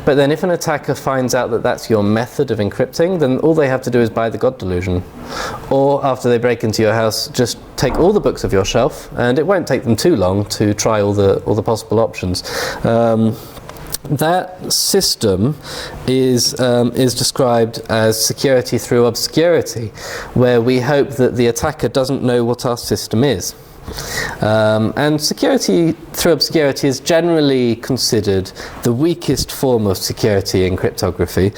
but then if an attacker finds out that that's your method of encrypting, then all they have to do is buy the God Delusion. Or after they break into your house, just take all the books of your shelf, and it won't take them too long to try all the possible options. That system is described as security through obscurity, where we hope that the attacker doesn't know what our system is. And security through obscurity is generally considered the weakest form of security in cryptography.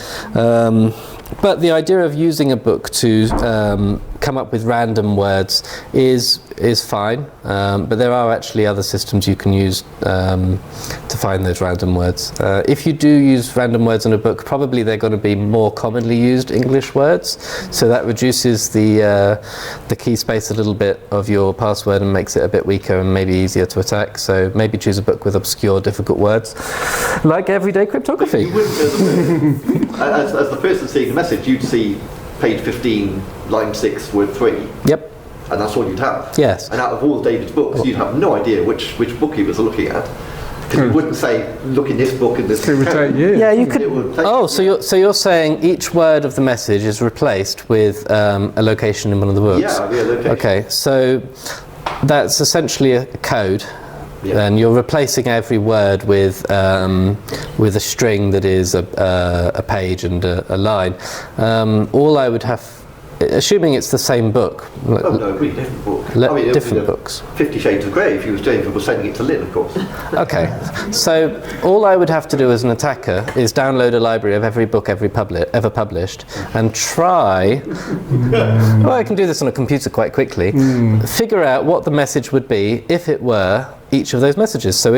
But the idea of using a book to come up with random words is fine, but there are actually other systems you can use to find those random words. If you do use random words in a book, probably they're going to be more commonly used English words, so that reduces the key space a little bit of your password and makes it a bit weaker and maybe easier to attack. So maybe choose a book with obscure, difficult words, like Everyday Cryptography. You wouldn't, as the person seeing the message, you'd see page 15, line 6, word 3. Yep. And that's all you'd have. Yes. And out of all David's books, you'd have no idea which book he was looking at. Because he wouldn't say, look in this book and this. It would take years. Yeah, you could. So you're saying each word of the message is replaced with a location in one of the books? Yeah, location. Okay, so that's essentially a code. Yeah. And you're replacing every word with a string that is a page and a line. All I would have, assuming it's the same book. Oh no, it'd be a different book. Different books. 50 Shades of Grey, if you were sending it to Lynn, of course. Okay, so all I would have to do as an attacker is download a library of every book ever published and try, well, I can do this on a computer quite quickly, figure out what the message would be if it were each of those messages, so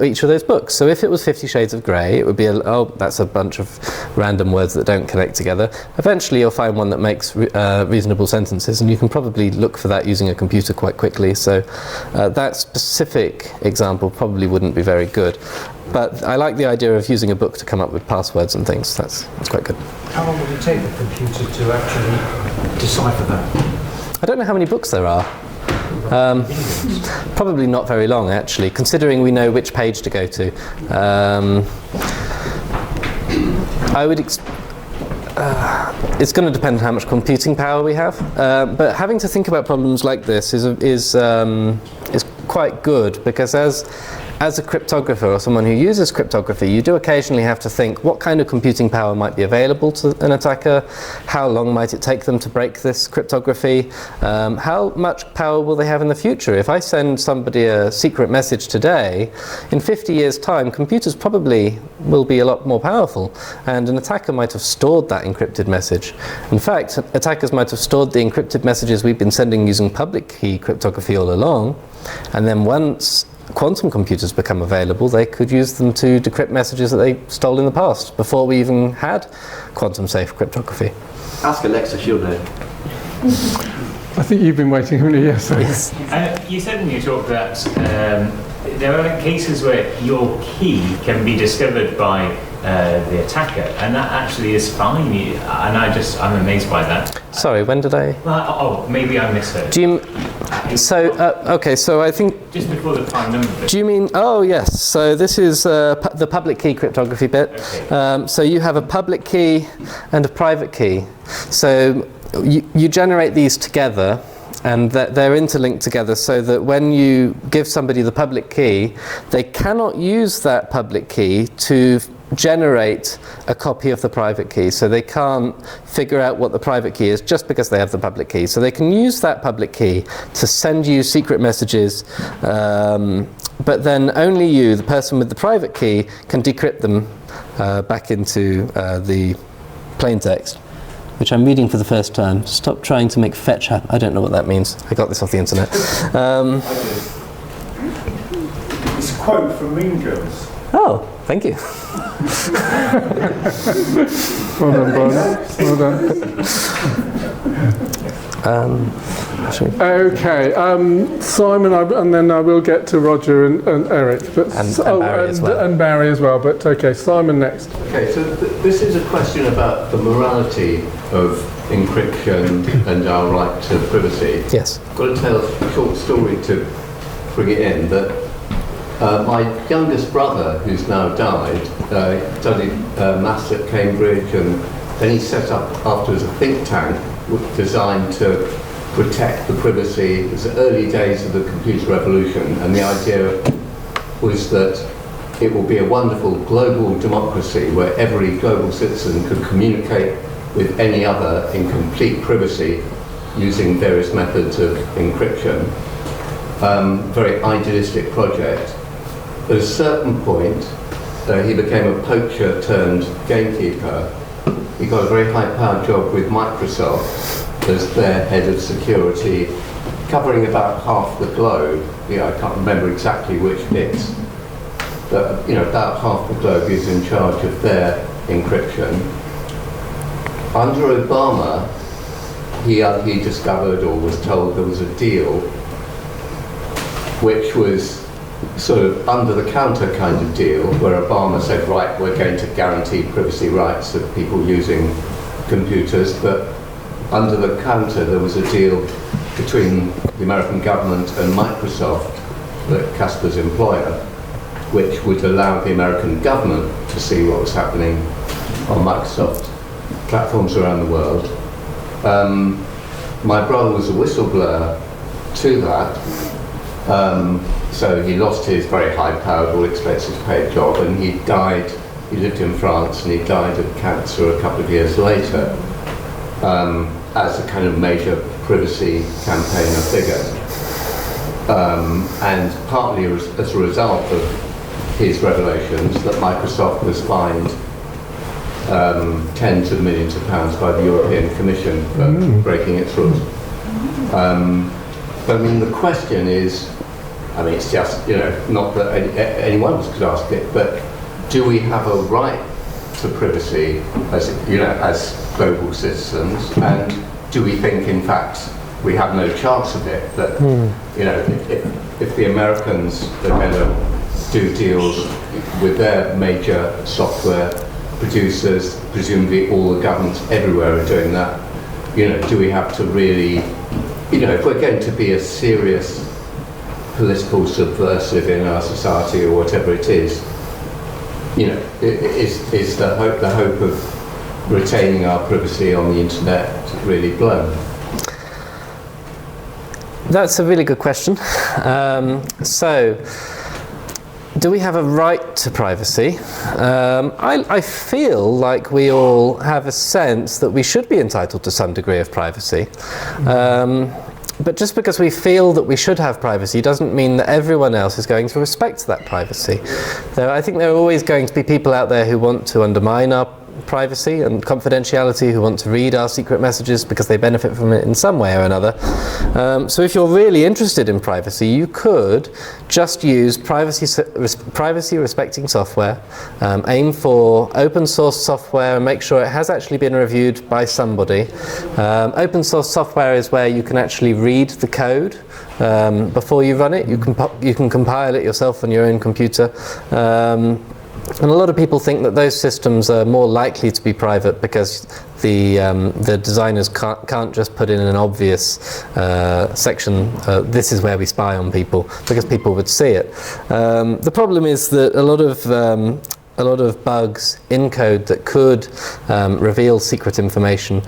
each of those books. So if it was 50 Shades of Grey, it would be, that's a bunch of random words that don't connect together. Eventually you'll find one that makes reasonable sentences, and you can probably look for that using a computer quite quickly. So that specific example probably wouldn't be very good. But I like the idea of using a book to come up with passwords and things. That's quite good. How long would it take the computer to actually decipher that? I don't know how many books there are. Probably not very long, actually, considering we know which page to go to. I would it's going to depend on how much computing power we have, but having to think about problems like this is quite good, because as a cryptographer or someone who uses cryptography, you do occasionally have to think what kind of computing power might be available to an attacker, how long might it take them to break this cryptography, how much power will they have in the future. If I send somebody a secret message today, in 50 years' time, computers probably will be a lot more powerful, and an attacker might have stored that encrypted message. In fact, attackers might have stored the encrypted messages we've been sending using public key cryptography all along, and then once quantum computers become available, they could use them to decrypt messages that they stole in the past, before we even had quantum-safe cryptography. Ask Alexa, she'll know. I think you've been waiting, haven't you? Yes. Yes. You said in your talk that there are cases where your key can be discovered by the attacker, and that actually is fine. I'm amazed by that. Sorry, when did I? Maybe I misheard. Do you? Okay. So I think just before the prime number bit. Do you mean? Oh yes. So this is the public key cryptography bit. Okay. So you have a public key and a private key. So you generate these together, and they're interlinked together, so that when you give somebody the public key, they cannot use that public key to generate a copy of the private key. So they can't figure out what the private key is just because they have the public key. So they can use that public key to send you secret messages, but then only you, the person with the private key, can decrypt them back into the plain text, which I'm reading for the first time. Stop trying to make fetch happen. I don't know what that means. I got this off the internet. It's a quote from Mean Girls. Oh, thank you. Well done, Brian. Well done. Okay, Simon, and then I will get to Roger and Eric, but and Barry as well. And Barry as well. But okay, Simon next. Okay, so this is a question about the morality of encryption and our right to privacy. Yes. I've got to tell a short story to bring it in. That my youngest brother, who's now died, studied maths at Cambridge, and then he set up afterwards a think tank designed to protect the privacy. It was the early days of the computer revolution, and the idea was that it will be a wonderful global democracy where every global citizen could communicate with any other in complete privacy using various methods of encryption. Very idealistic project. At a certain point, he became a poacher turned gamekeeper. He got a very high-powered job with Microsoft as their head of security, covering about half the globe. I can't remember exactly which bits, but about half the globe is in charge of their encryption. Under Obama, he discovered, or was told, there was a deal which was sort of under-the-counter kind of deal, where Obama said, right, we're going to guarantee privacy rights of people using computers, but under the counter there was a deal between the American government and Microsoft, Casper's employer, which would allow the American government to see what was happening on Microsoft platforms around the world. My brother was a whistleblower to that, so he lost his very high-powered, all-expenses-paid job, and he died. He lived in France, and he died of cancer a couple of years later, as a kind of major privacy campaigner figure. And partly as a result of his revelations, that Microsoft was fined tens of millions of pounds by the European Commission for breaking its rules. But I mean, the question is, it's just, not that anyone else could ask it, but do we have a right to privacy as global citizens, and do we think, in fact, we have no chance of it? That if the Americans are going to do deals with their major software producers, presumably all the governments everywhere are doing that. Do we have to really, if we're going to be a serious political subversive in our society or whatever it is, is the hope of retaining our privacy on the internet really blown? That's a really good question. So, do we have a right to privacy? I feel like we all have a sense that we should be entitled to some degree of privacy. But just because we feel that we should have privacy doesn't mean that everyone else is going to respect that privacy. I think there are always going to be people out there who want to undermine our privacy and confidentiality, who want to read our secret messages because they benefit from it in some way or another. So if you're really interested in privacy, you could just use privacy respecting software, aim for open source software and make sure it has actually been reviewed by somebody. Open source software is where you can actually read the code before you run it. You can compile it yourself on your own computer. And a lot of people think that those systems are more likely to be private because the designers can't just put in an obvious section, this is where we spy on people, because people would see it. The problem is that a lot of bugs in code that could reveal secret information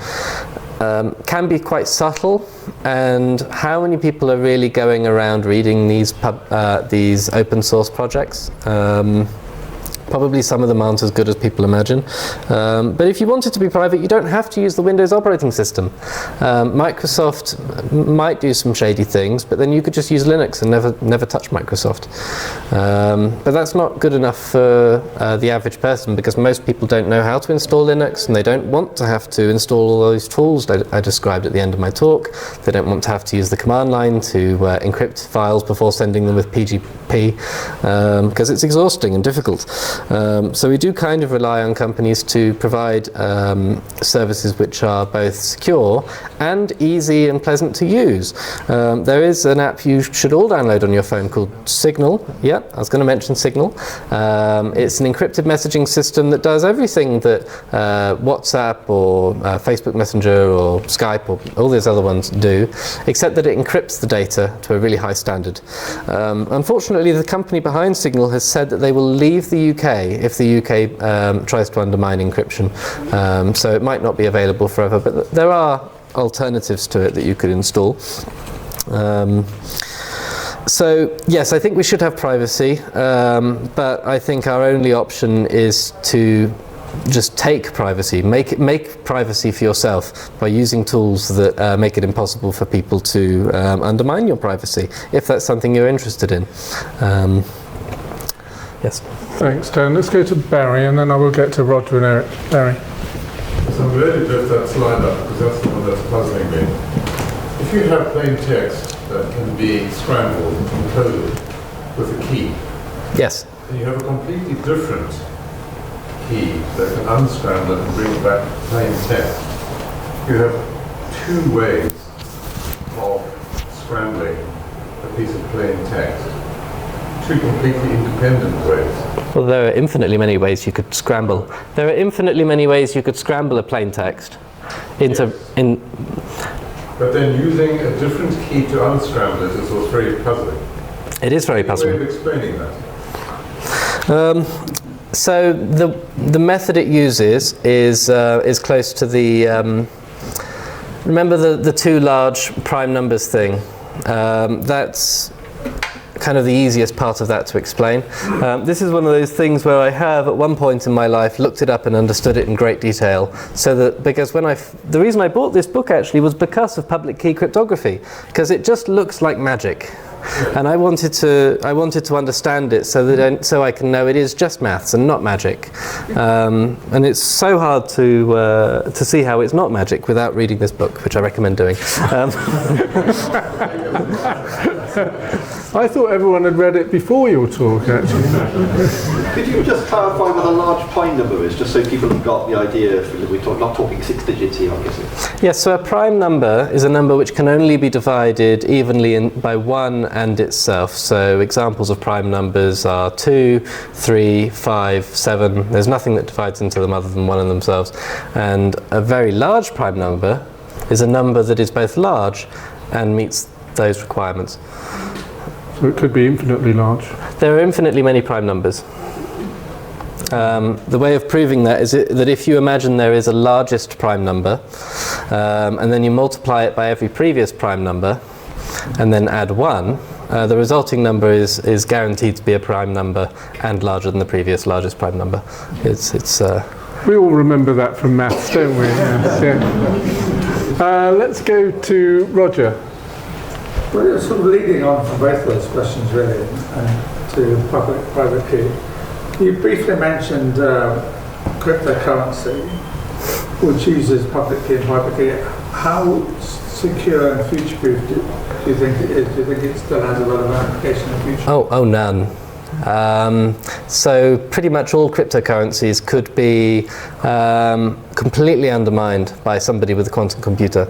can be quite subtle, and how many people are really going around reading these open source projects? Probably some of them aren't as good as people imagine. But if you want it to be private, you don't have to use the Windows operating system. Microsoft might do some shady things, but then you could just use Linux and never touch Microsoft. But that's not good enough for the average person, because most people don't know how to install Linux, and they don't want to have to install all those tools that I described at the end of my talk. They don't want to have to use the command line to encrypt files before sending them with PGP, because it's exhausting and difficult. So we do kind of rely on companies to provide services which are both secure and easy and pleasant to use. There is an app you should all download on your phone called Signal. Yeah, I was going to mention Signal. It's an encrypted messaging system that does everything that WhatsApp or Facebook Messenger or Skype or all these other ones do, except that it encrypts the data to a really high standard. Unfortunately, the company behind Signal has said that they will leave the UK if the UK tries to undermine encryption. So it might not be available forever, but there are alternatives to it that you could install. So yes, I think we should have privacy, but I think our only option is to just take privacy, make privacy for yourself by using tools that make it impossible for people to undermine your privacy, if that's something you're interested in. Yes. Thanks, Dan. Let's go to Barry, and then I will get to Roger and Eric. Barry. So I'm glad you left that slide up, because that's the one that's puzzling me. If you have plain text that can be scrambled and coded with a key, yes, and you have a completely different key that can unscramble it and bring back plain text, you have two ways of scrambling a piece of plain text. Two completely independent ways. Well, there are infinitely many ways you could scramble. There are infinitely many ways you could scramble a plain text into But then using a different key to unscramble it is also very puzzling. It is very puzzling. Way of explaining that. So the method it uses is close to the remember the two large prime numbers thing. That's kind of the easiest part of that to explain. This is one of those things where I have at one point in my life looked it up and understood it in great detail, so that because the reason I bought this book actually was because of public key cryptography, because it just looks like magic. And I wanted to understand it so I can know it is just maths and not magic. And it's so hard to see how it's not magic without reading this book, which I recommend doing. I thought everyone had read it before your talk, actually. Could you just clarify what a large prime number is, just so people have got the idea? We're not talking 6 digits here, I'm guessing. Yes, so a prime number is a number which can only be divided evenly by 1 and itself. So examples of prime numbers are 2, 3, 5, 7. There's nothing that divides into them other than 1 and themselves. And a very large prime number is a number that is both large and meets those requirements. So it could be infinitely large. There are infinitely many prime numbers. The way of proving that is that if you imagine there is a largest prime number, and then you multiply it by every previous prime number, and then add 1, the resulting number is guaranteed to be a prime number and larger than the previous largest prime number. We all remember that from maths, don't we? Yes, yeah. Let's go to Roger. Well, you're sort of leading on from both those questions, really, and to private key. You briefly mentioned cryptocurrency, which uses public key and private key, how secure and future-proof do you think it is? Do you think it still has a relevant application in the future? Oh, none. So pretty much all cryptocurrencies could be completely undermined by somebody with a quantum computer.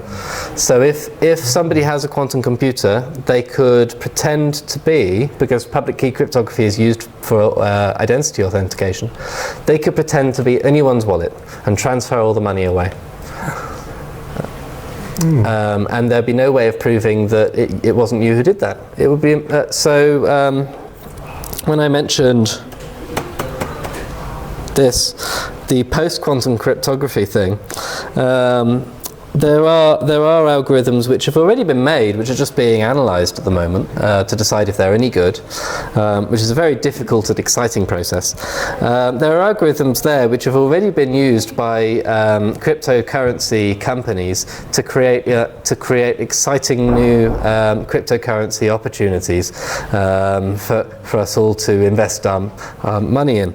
So if somebody has a quantum computer, they could pretend to be, because public key cryptography is used for identity authentication, they could pretend to be anyone's wallet and transfer all the money away. And there'd be no way of proving that it wasn't you who did that. It would be when I mentioned the post-quantum cryptography thing, there are algorithms which have already been made, which are just being analysed at the moment to decide if they're any good, which is a very difficult and exciting process. There are algorithms there which have already been used by cryptocurrency companies to create exciting new cryptocurrency opportunities for us all to invest our money in.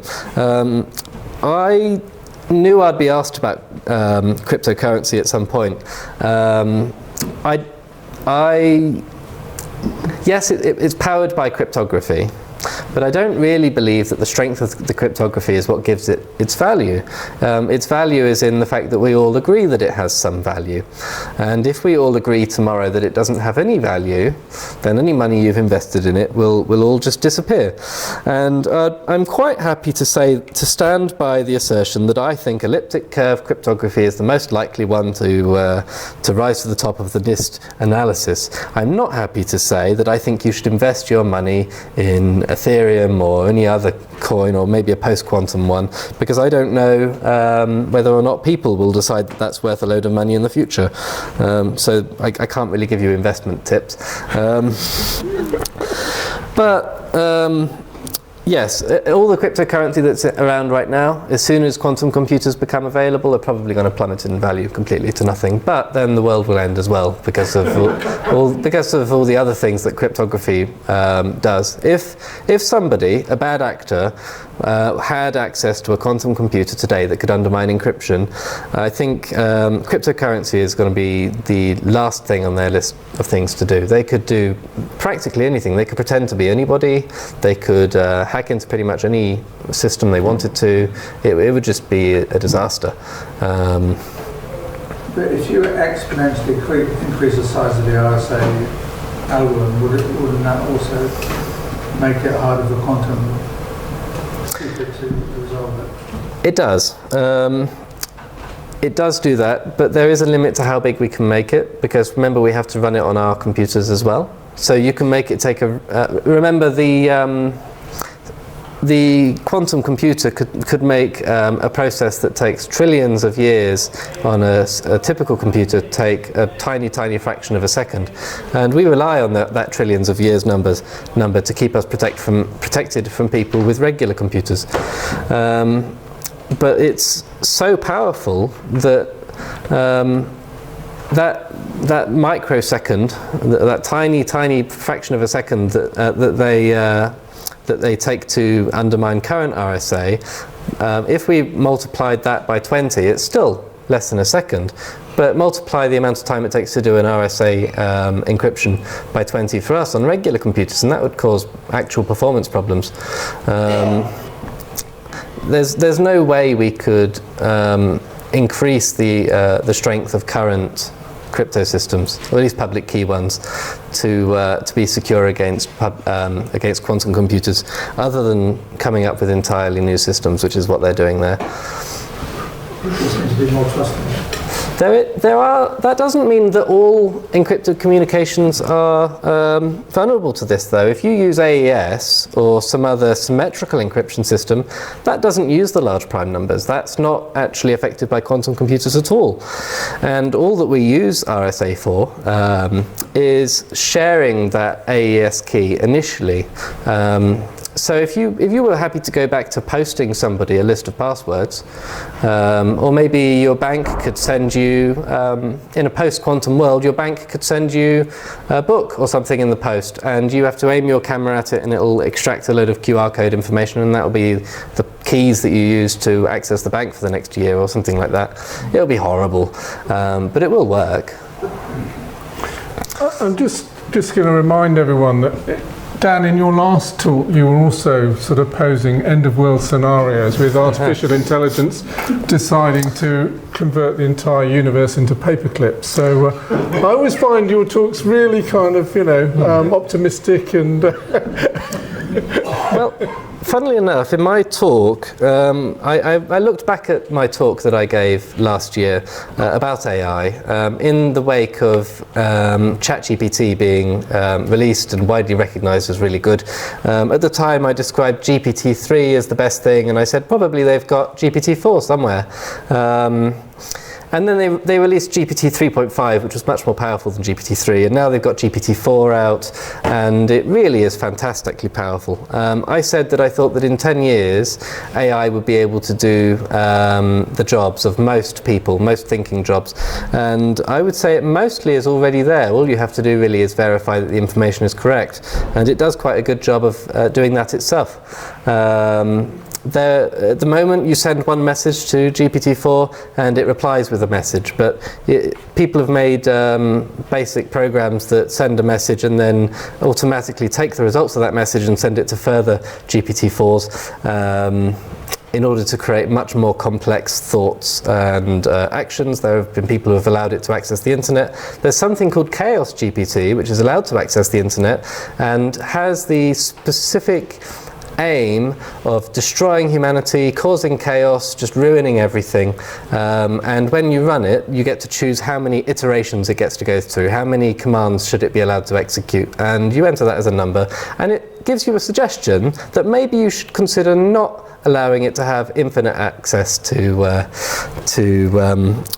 I knew I'd be asked about cryptocurrency at some point. Yes, it's powered by cryptography, but I don't really believe that the strength of the cryptography is what gives it its value. Its value is in the fact that we all agree that it has some value. And if we all agree tomorrow that it doesn't have any value, then any money you've invested in it will all just disappear. And I'm quite happy to stand by the assertion that I think elliptic curve cryptography is the most likely one to rise to the top of the NIST analysis. I'm not happy to say that I think you should invest your money in Ethereum or any other coin, or maybe a post-quantum one, because I don't know whether or not people will decide that that's worth a load of money in the future. So I can't really give you investment tips. Yes, all the cryptocurrency that's around right now, as soon as quantum computers become available, are probably going to plummet in value completely to nothing. But then the world will end as well because of all the other things that cryptography does. If somebody, a bad actor, had access to a quantum computer today that could undermine encryption, I think cryptocurrency is going to be the last thing on their list of things to do. They could do practically anything. They could pretend to be anybody. They could hack into pretty much any system they wanted to. It would just be a disaster. But if you exponentially increase the size of the RSA algorithm, wouldn't that also make it harder for quantum to resolve it? It does. It does do that, but there is a limit to how big we can make it, because remember we have to run it on our computers as well. So you can make it take remember the quantum computer could make a process that takes trillions of years on a typical computer take a tiny fraction of a second, and we rely on that trillions of years number to keep us protected from people with regular computers. But it's so powerful that that microsecond, that tiny fraction of a second that they take to undermine current RSA, if we multiplied that by 20, it's still less than a second. But multiply the amount of time it takes to do an RSA encryption by 20 for us on regular computers, and that would cause actual performance problems. There's no way we could increase the strength of current crypto systems, or at least public key ones, to be secure against quantum computers, other than coming up with entirely new systems, which is what they're doing there. There seems to be more trust in it. That doesn't mean that all encrypted communications are vulnerable to this, though. If you use AES or some other symmetrical encryption system, that doesn't use the large prime numbers. That's not actually affected by quantum computers at all. And all that we use RSA for is sharing that AES key initially. So if you were happy to go back to posting somebody a list of passwords, or maybe your bank could send you, in a post-quantum world, your bank could send you a book or something in the post, and you have to aim your camera at it and it'll extract a load of QR code information, and that'll be keys that you use to access the bank for the next year or something like that. It'll be horrible, but it will work. I'm just going to remind everyone that, Dan, in your last talk, you were also sort of posing end-of-world scenarios with artificial intelligence deciding to convert the entire universe into paperclips. So I always find your talks really kind of, optimistic and... Well, funnily enough, in my talk, I looked back at my talk that I gave last year about AI in the wake of ChatGPT being released and widely recognised as really good. At the time, I described GPT-3 as the best thing, and I said probably they've got GPT-4 somewhere. And then they released GPT 3.5, which was much more powerful than GPT-3, and now they've got GPT-4 out, and it really is fantastically powerful. I said that I thought that in 10 years, AI would be able to do the jobs of most people, most thinking jobs, and I would say it mostly is already there. All you have to do really is verify that the information is correct, and it does quite a good job of doing that itself. At the moment, you send one message to GPT-4 and it replies with a message, but people have made basic programs that send a message and then automatically take the results of that message and send it to further GPT-4s in order to create much more complex thoughts and actions. There have been people who have allowed it to access the internet. There's something called Chaos GPT, which is allowed to access the internet and has the specific aim of destroying humanity, causing chaos, just ruining everything. And when you run it, you get to choose how many iterations it gets to go through, how many commands should it be allowed to execute, and you enter that as a number, and it gives you a suggestion that maybe you should consider not allowing it to have infinite access to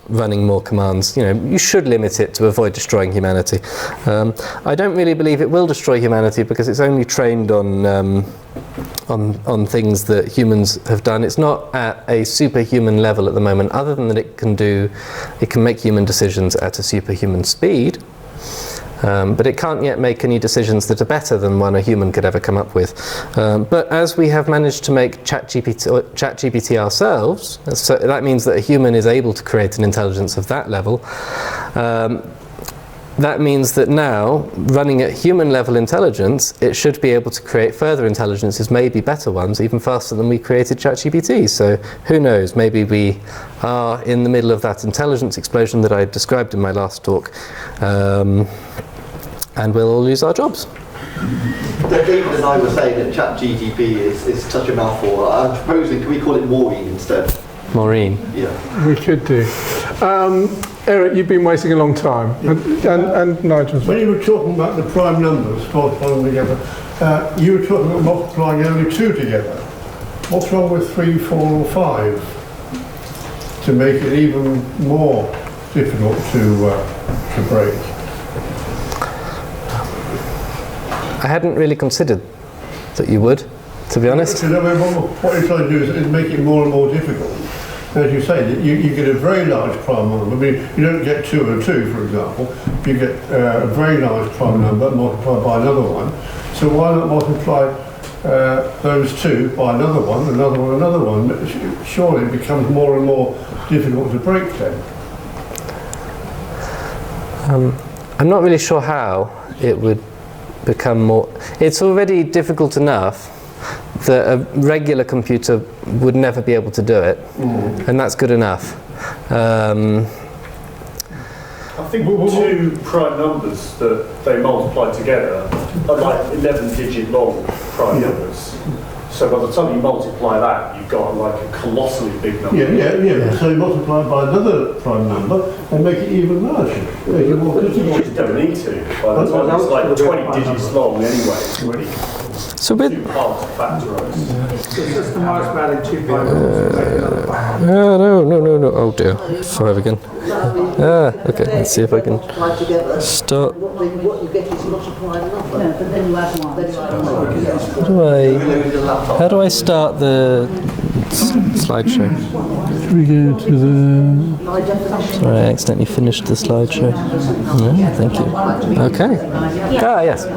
running more commands. You should limit it to avoid destroying humanity. I don't really believe it will destroy humanity because it's only trained on things that humans have done. It's not at a superhuman level at the moment, other than that it can make human decisions at a superhuman speed. But it can't yet make any decisions that are better than one a human could ever come up with. But as we have managed to make ChatGPT ourselves, so that means that a human is able to create an intelligence of that level. That means that now, running at human level intelligence, it should be able to create further intelligences, maybe better ones, even faster than we created ChatGPT. So who knows, maybe we are in the middle of that intelligence explosion that I described in my last talk, and we'll all lose our jobs. David and I were saying that ChatGPT is such a mouthful. I'm proposing, can we call it Maureen instead? Maureen. Yeah. We could do. Eric, you've been waiting a long time, and Nigel. When you were talking about the prime numbers multiplying together, you were talking about multiplying only two together. What's wrong with 3, 4, or 5 to make it even more difficult to break? I hadn't really considered that you would, to be honest. What you're trying to do is make it more and more difficult. As you say, you get a very large prime number. I mean, you don't get 2 and 2, for example. You get a very large prime number multiplied by another one. So why not multiply those two by another one, another one, another one? Surely it becomes more and more difficult to break then. I'm not really sure how it would become more. It's already difficult enough that a regular computer would never be able to do it, and that's good enough. I think 2 prime numbers that they multiply together are like 11-digit long prime numbers. So by the time you multiply that, you've got like a colossally big number. Yeah. So you multiply it by another prime number and make it even larger. You just don't need to. By the time it's like 20 digits long anyway, it's already so with 2 parts to factorise. It's just the most about in 2 prime numbers to make another prime number. No. Oh dear. 5 again. Okay, let's see if I can start. What you get is not a prime number. No, but then you add one. How do I start the slideshow? We go to the... Sorry, I accidentally finished the slideshow. Yeah, thank you. Okay. Yes.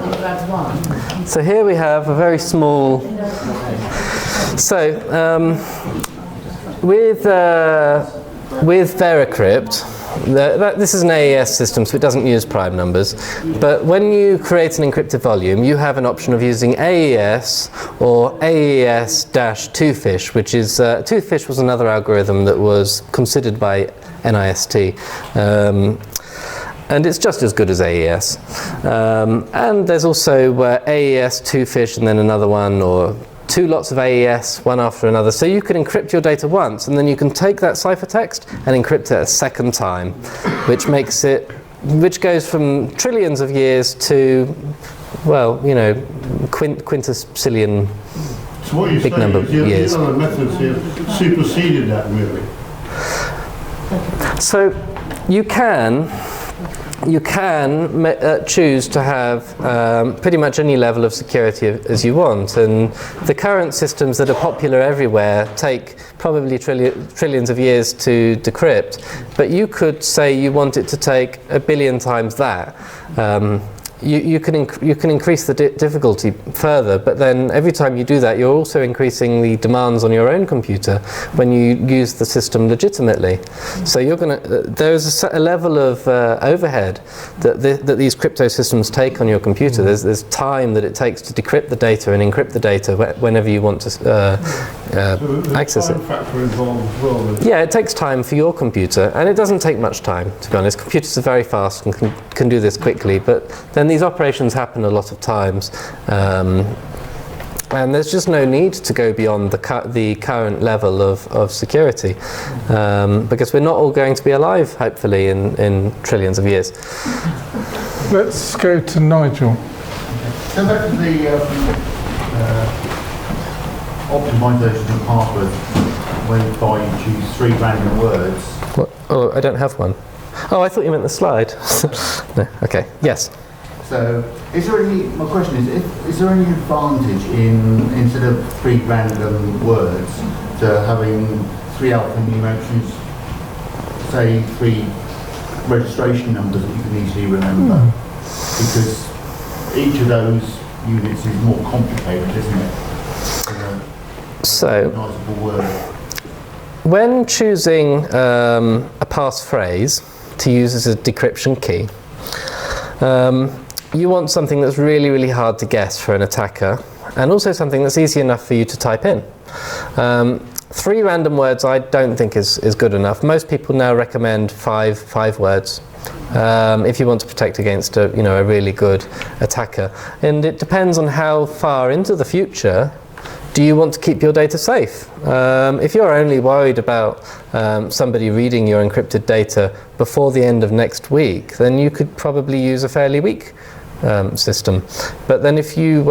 So here we have a very small So, with Veracrypt, this is an AES system, so it doesn't use prime numbers. But when you create an encrypted volume, you have an option of using AES or AES-2FISH, which is Toothfish was another algorithm that was considered by NIST. And it's just as good as AES. And there's also AES-2FISH and then another one, or two lots of AES, one after another. So you can encrypt your data once, and then you can take that ciphertext and encrypt it a second time, which goes from trillions of years to, well, you know, quintillion so what you're big saying number is of years. The other methods here superseded that, really. So you can choose to have pretty much any level of security as you want, and the current systems that are popular everywhere take probably trillions of years to decrypt, but you could say you want it to take 1 billion times that. You can increase the difficulty further, but then every time you do that, you're also increasing the demands on your own computer when you use the system legitimately. So you're there's a level of overhead that these crypto systems take on your computer. There's time that it takes to decrypt the data and encrypt the data whenever you want to access it. Yeah, it takes time for your computer, and it doesn't take much time, to be honest. Computers are very fast and can do this quickly, but then these operations happen a lot of times, and there's just no need to go beyond the current level of security, because we're not all going to be alive, hopefully, in trillions of years. Let's go to Nigel. So back to the optimization of passwords, whereby you choose 3 random words. What? Oh, I don't have one. Oh, I thought you meant the slide. No, okay, yes. So, my question is there any advantage in, instead of 3 random words, to having 3 alphanumerics, say 3 registration numbers that you can easily remember? Because each of those units is more complicated, isn't it? So, when choosing a passphrase to use as a decryption key, you want something that's really, really hard to guess for an attacker, and also something that's easy enough for you to type in. 3 random words I don't think is good enough. Most people now recommend 5 words if you want to protect against a really good attacker. And it depends on how far into the future do you want to keep your data safe. If you're only worried about somebody reading your encrypted data before the end of next week, then you could probably use a fairly weak system. But then if you're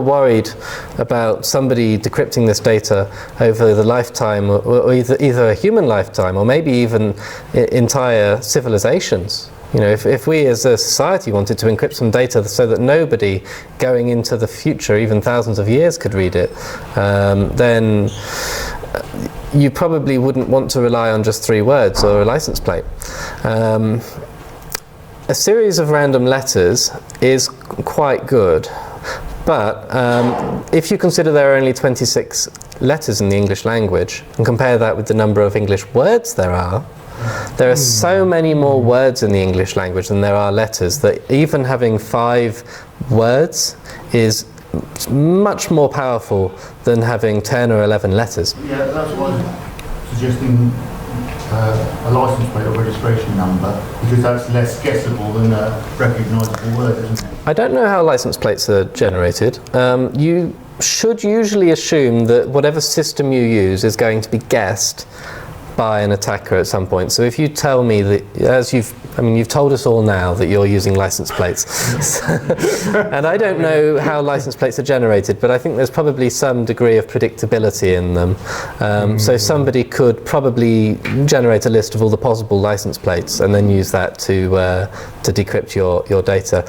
worried about somebody decrypting this data over the lifetime, or either a human lifetime, or maybe even entire civilizations, if we as a society wanted to encrypt some data so that nobody going into the future, even thousands of years, could read it, then you probably wouldn't want to rely on just 3 words or a license plate. A series of random letters is quite good, but if you consider there are only 26 letters in the English language and compare that with the number of English words there are so many more words in the English language than there are letters, that even having 5 words is much more powerful than having 10 or 11 letters. Yeah, that's why I'm suggesting a license plate or registration number, because that's less guessable than a recognisable word, isn't it? I don't know how license plates are generated. You should usually assume that whatever system you use is going to be guessed by an attacker at some point. So if you tell me that, you've told us all now that you're using license plates, and I don't know how license plates are generated, but I think there's probably some degree of predictability in them. So somebody could probably generate a list of all the possible license plates and then use that to decrypt your data.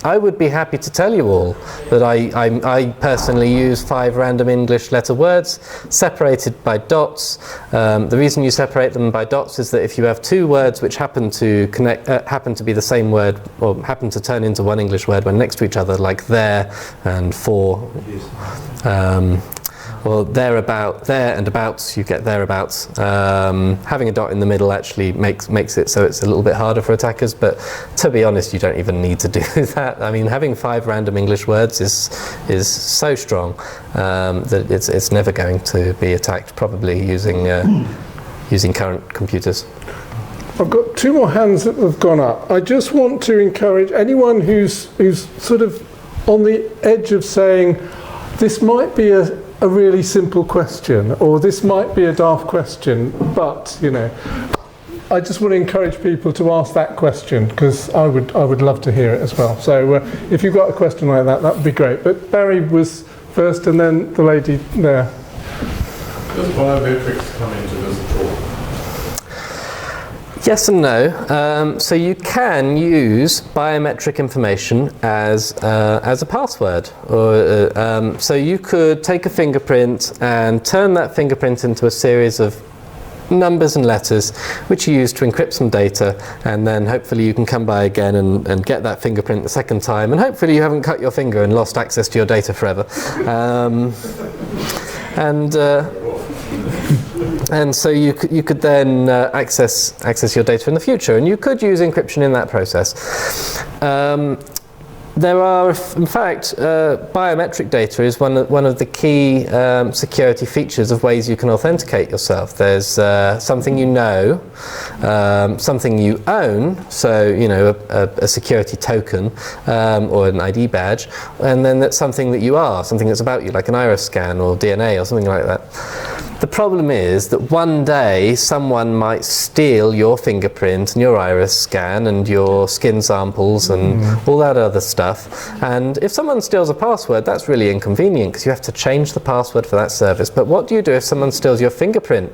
I would be happy to tell you all that I personally use 5 random English letter words separated by dots, The reason you separate them by dots is that if you have two words which happen to connect, happen to be the same word, or happen to turn into one English word when next to each other, like there and for, or thereabout, there and abouts, you get thereabouts. Having a dot in the middle actually makes it so it's a little bit harder for attackers, but to be honest, you don't even need to do that. I mean, having 5 random English words is so strong that it's never going to be attacked, probably using current computers. I've got 2 more hands that have gone up. I just want to encourage anyone who's sort of on the edge of saying, this might be a really simple question, or this might be a daft question, but, you know, I just want to encourage people to ask that question, because I would love to hear it as well. So if you've got a question like that, that would be great. But Barry was first, and then the lady there. Does biometrics come into this at all? Yes and no. So you can use biometric information as a password, or so you could take a fingerprint and turn that fingerprint into a series of numbers and letters which you use to encrypt some data, and then hopefully you can come by again and get that fingerprint the second time, and hopefully you haven't cut your finger and lost access to your data forever. And so you could then access your data in the future, and you could use encryption in that process. There are, in fact, biometric data is one of the key security features of ways you can authenticate yourself. There's something you know, something you own, so you know a security token or an ID badge, and then that's something that you are, something that's about you, like an iris scan or DNA or something like that. The problem is that one day someone might steal your fingerprint and your iris scan and your skin samples and all that other stuff. And if someone steals a password, that's really inconvenient because you have to change the password for that service. But what do you do if someone steals your fingerprint?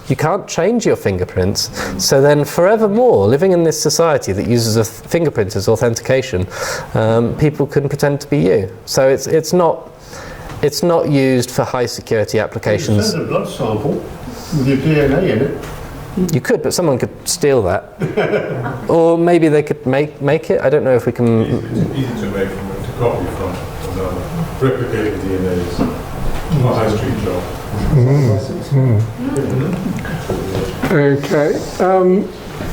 You can't change your fingerprints. So then forevermore, living in this society that uses a fingerprint as authentication, people can pretend to be you. So it's not used for high security applications. You send a blood sample with your DNA in it. You could, but someone could steal that. Or maybe they could make it. I don't know if we can. It's easy to make and to copy from. Replicate the DNA is not a high street job. Okay.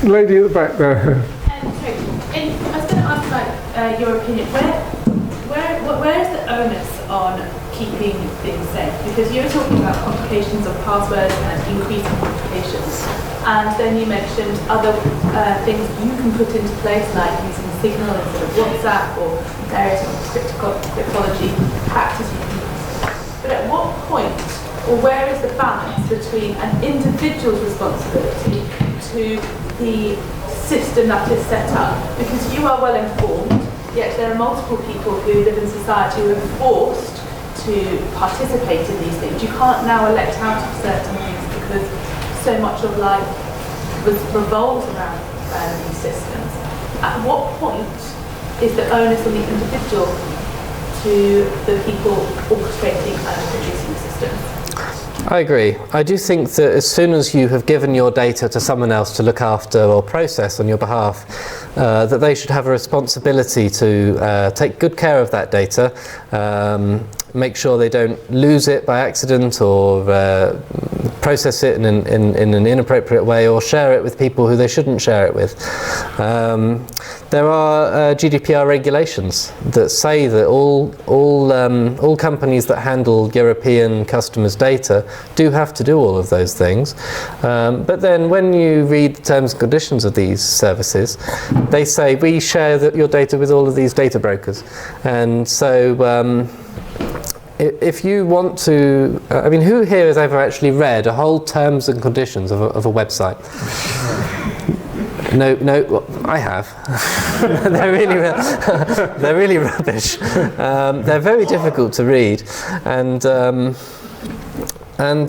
Lady at the back there. I was going to ask about your opinion. Where is the onus on keeping things safe? Because you were talking about complications of passwords and increasing complications, and then you mentioned other things you can put into place, like using Signal instead of WhatsApp, or various cryptology practices you can use. But at what point, or where is the balance between an individual's responsibility to the system that is set up? Because you are well informed, yet there are multiple people who live in society who are forced to participate in these things. You can't now elect out of certain things because so much of life revolves around these systems. At what point is the onus on the individual to the people orchestrating and producing the systems? I agree. I do think that as soon as you have given your data to someone else to look after or process on your behalf, that they should have a responsibility to take good care of that data, make sure they don't lose it by accident or process it in an inappropriate way, or share it with people who they shouldn't share it with. There are GDPR regulations that say that all companies that handle European customers' data do have to do all of those things. But then when you read the terms and conditions of these services, they say we share your data with all of these data brokers. And so if you want to, I mean, who here has ever actually read a whole terms and conditions of a website? No, well, I have. They're really rubbish. They're very difficult to read, and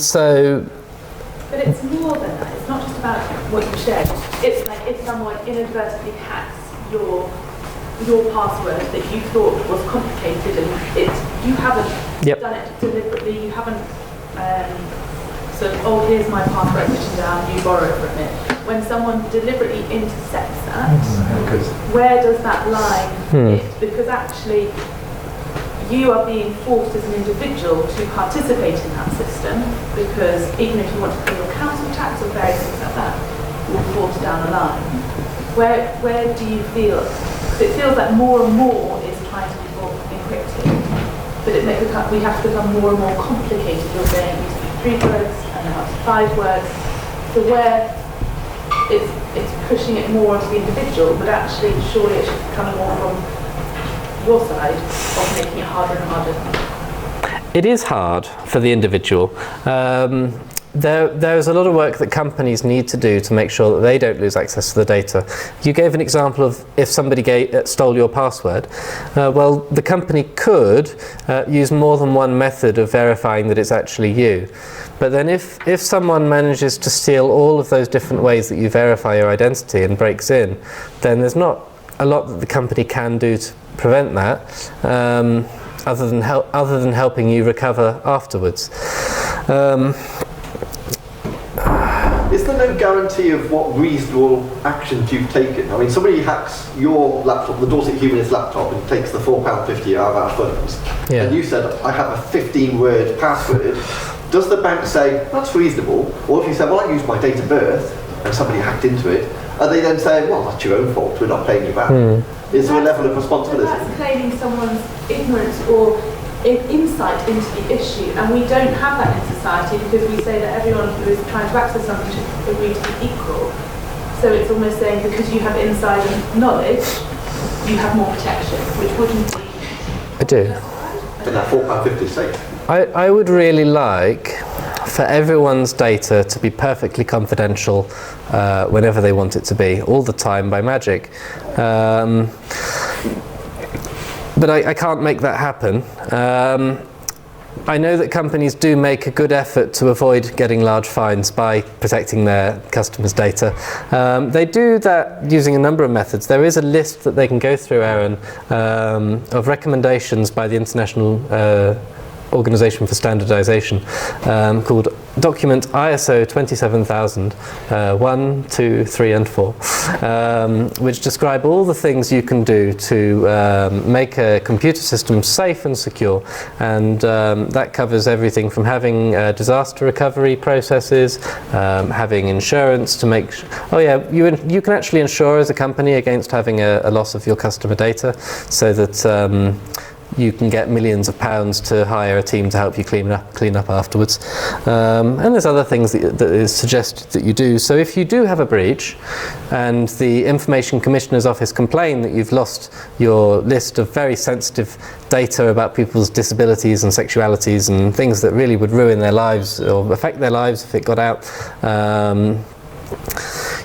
so. But it's more than that. It's not just about what you share. It's like if someone inadvertently hacks your password that you thought was complicated, and you haven't done it deliberately. You haven't context of, oh, here's my password written down, you borrow from it. When someone deliberately intercepts that, where does that line hit? Because actually, you are being forced as an individual to participate in that system, because even if you want to pay your council tax or various things like that, you're forced down the line. Where do you feel? Because it feels like more and more is trying to be more encrypted, but we have to become more and more complicated. You're saying it used to be 3 words and now it's 5 words. So where it's pushing it more onto the individual, but actually surely it should come more from your side of making it harder and harder. It is hard for the individual. There is a lot of work that companies need to do to make sure that they don't lose access to the data. You gave an example of if somebody stole your password. Well, the company could use more than one method of verifying that it's actually you. But then if someone manages to steal all of those different ways that you verify your identity and breaks in, then there's not a lot that the company can do to prevent that, other than helping you recover afterwards. Is there no guarantee of what reasonable actions you've taken? I mean, somebody hacks your laptop, the Dorset Humanists laptop, and takes the £4.50 out of our funds. Yeah. And you said, I have a 15-word password. Does the bank say, that's reasonable? Or if you say, well, I used my date of birth, and somebody hacked into it, are they then saying, well, that's your own fault, we're not paying you back? Is there a level of responsibility? That's claiming someone's ignorance or insight into the issue, and we don't have that in society because we say that everyone who is trying to access something should agree to be equal. So it's almost saying because you have insight and knowledge, you have more protection, which wouldn't be... I do. And that £4.50 is safe. I would really like for everyone's data to be perfectly confidential whenever they want it to be, all the time by magic. But I can't make that happen. I know that companies do make a good effort to avoid getting large fines by protecting their customers' data. They do that using a number of methods. There is a list that they can go through, Aaron, of recommendations by the International Organization for Standardization called document ISO 27000 1, 2, 3 and 4, which describe all the things you can do to make a computer system safe and secure, and that covers everything from having disaster recovery processes, having insurance to make you can actually insure as a company against having a loss of your customer data, so that you can get millions of pounds to hire a team to help you clean up afterwards. And there's other things that is suggested that you do. So if you do have a breach and the Information Commissioner's Office complain that you've lost your list of very sensitive data about people's disabilities and sexualities and things that really would ruin their lives or affect their lives if it got out,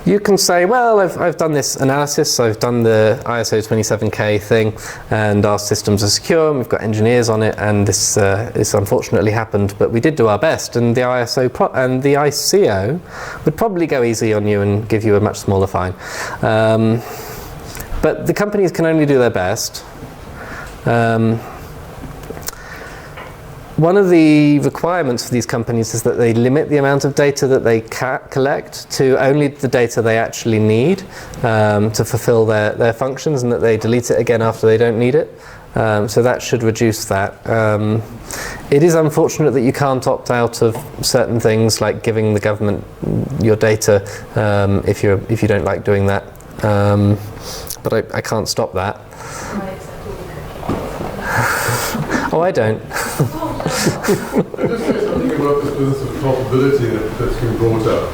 you can say, well, I've done this analysis, I've done the ISO 27K thing, and our systems are secure, and we've got engineers on it, and this unfortunately happened, but we did do our best, and the ICO would probably go easy on you and give you a much smaller fine. But the companies can only do their best. One of the requirements for these companies is that they limit the amount of data that they collect to only the data they actually need to fulfill their functions, and that they delete it again after they don't need it. So that should reduce that. It is unfortunate that you can't opt out of certain things like giving the government your data if you don't like doing that. But I can't stop that. Oh, I don't. I'll just say something about this business of culpability that's been brought up.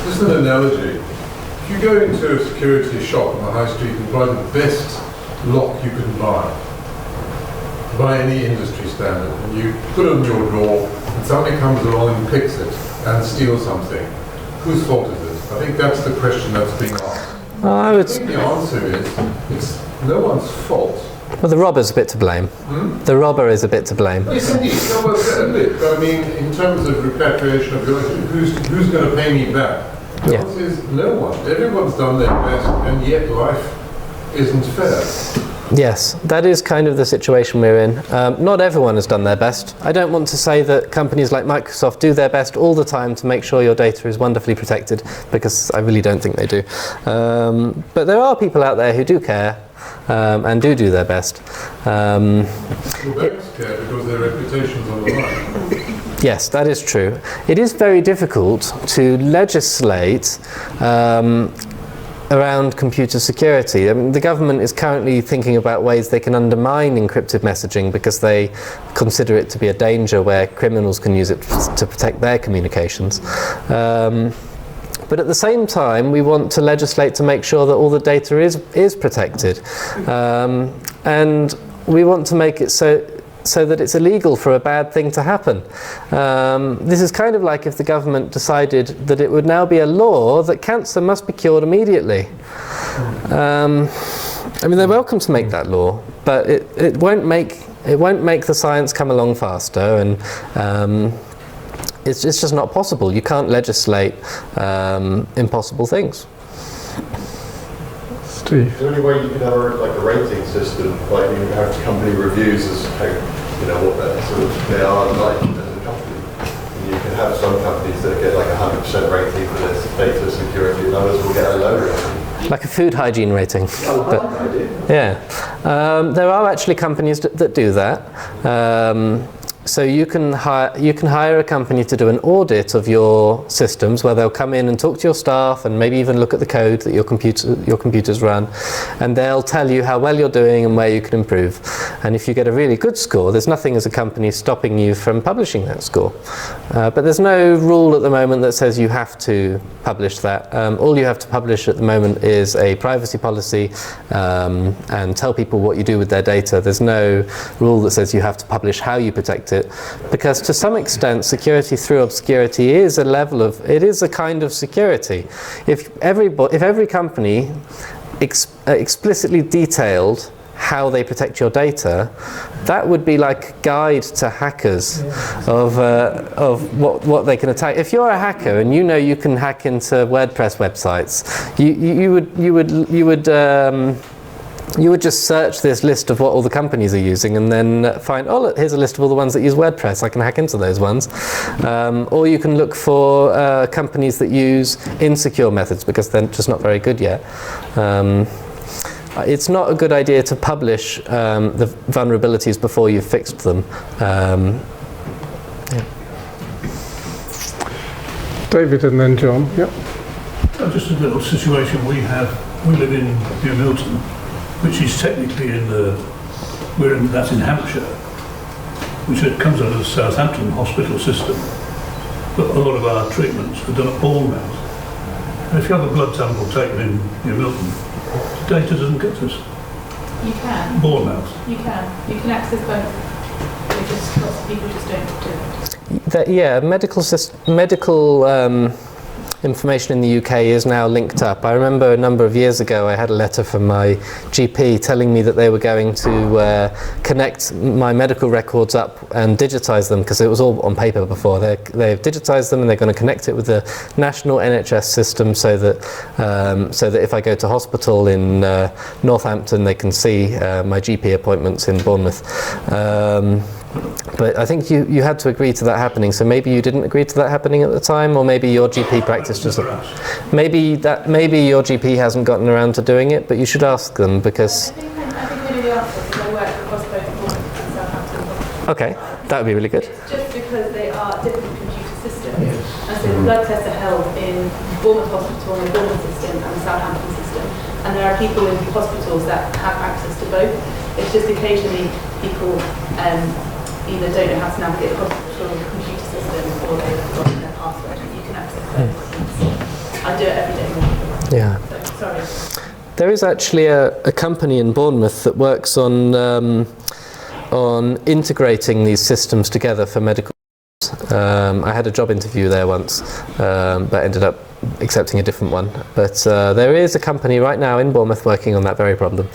Just an analogy. If you go into a security shop on the high street and buy the best lock you can buy any industry standard, and you put it on your door, and somebody comes along and picks it and steals something, whose fault is it? I think that's the question that's being asked. I think the answer is, it's no one's fault. Well, the robber's a bit to blame. The robber is a bit to blame. Yes, indeed. No, but a bit. But I mean, in terms of repatriation of your, who's going to pay me back? The answer is no one. Everyone's done their best, and yet life isn't fair. Yes, that is kind of the situation we're in. Not everyone has done their best. I don't want to say that companies like Microsoft do their best all the time to make sure your data is wonderfully protected, because I really don't think they do. But there are people out there who do care and do their best. Well, banks care because their reputation's on the line. Yes, that is true. It is very difficult to legislate around computer security. I mean, the government is currently thinking about ways they can undermine encrypted messaging because they consider it to be a danger where criminals can use it to protect their communications. But at the same time, we want to legislate to make sure that all the data is protected. And we want to make it so that it's illegal for a bad thing to happen. This is kind of like if the government decided that it would now be a law that cancer must be cured immediately. I mean, they're welcome to make that law, but it won't make the science come along faster, and it's just not possible. You can't legislate impossible things. Is there any way you could have a rating system, like you have company reviews as how, what that sort of they are like as a company? And you can have some companies that get like 100% rating for their data security, and others will get a low rating. Like a food hygiene rating. Yeah. There are actually companies that do that. So you can hire a company to do an audit of your systems, where they'll come in and talk to your staff and maybe even look at the code that your computers run, and they'll tell you how well you're doing and where you can improve. And if you get a really good score, there's nothing as a company stopping you from publishing that score. But there's no rule at the moment that says you have to publish that. All you have to publish at the moment is a privacy policy and tell people what you do with their data. There's no rule that says you have to publish how you protect it, because to some extent security through obscurity is a kind of security. If every company explicitly detailed how they protect your data, that would be like a guide to hackers of what they can attack. If you're a hacker and you know you can hack into WordPress websites, you would just search this list of what all the companies are using and then find, oh look, here's a list of all the ones that use WordPress, I can hack into those ones. Or you can look for companies that use insecure methods because they're just not very good yet. It's not a good idea to publish the vulnerabilities before you've fixed them. David and then John. Yep. Just a little situation we live in New Milton, which is technically that's in Hampshire, which comes under the Southampton hospital system. But a lot of our treatments are done at Bournemouth. And if you have a blood sample taken in New Milton, the data doesn't get us. You can. Bournemouth. You can access both. Lots of people just don't do it. Yeah, medical information in the UK is now linked up. I remember a number of years ago I had a letter from my GP telling me that they were going to connect my medical records up and digitise them, because it was all on paper before. They've digitised them and they're going to connect it with the national NHS system so that if I go to hospital in Northampton they can see my GP appointments in Bournemouth. But I think you had to agree to that happening, so maybe you didn't agree to that happening at the time, or maybe your GP practice just... Maybe your GP hasn't gotten around to doing it, but you should ask them, because... I think maybe the answer is I work across both Bournemouth and Southampton. Okay, that would be really good. It's just because they are different computer systems. And so the blood tests are held in Bournemouth Hospital and the Bournemouth system and the Southampton system. And there are people in hospitals that have access to both. It's just occasionally people either don't know how to navigate the hospital computer system, or they've forgotten their password. You can access both. I do it every day. Yeah. So, sorry. There is actually a company in Bournemouth that works on integrating these systems together for medical. I had a job interview there once, but ended up accepting a different one. But there is a company right now in Bournemouth working on that very problem.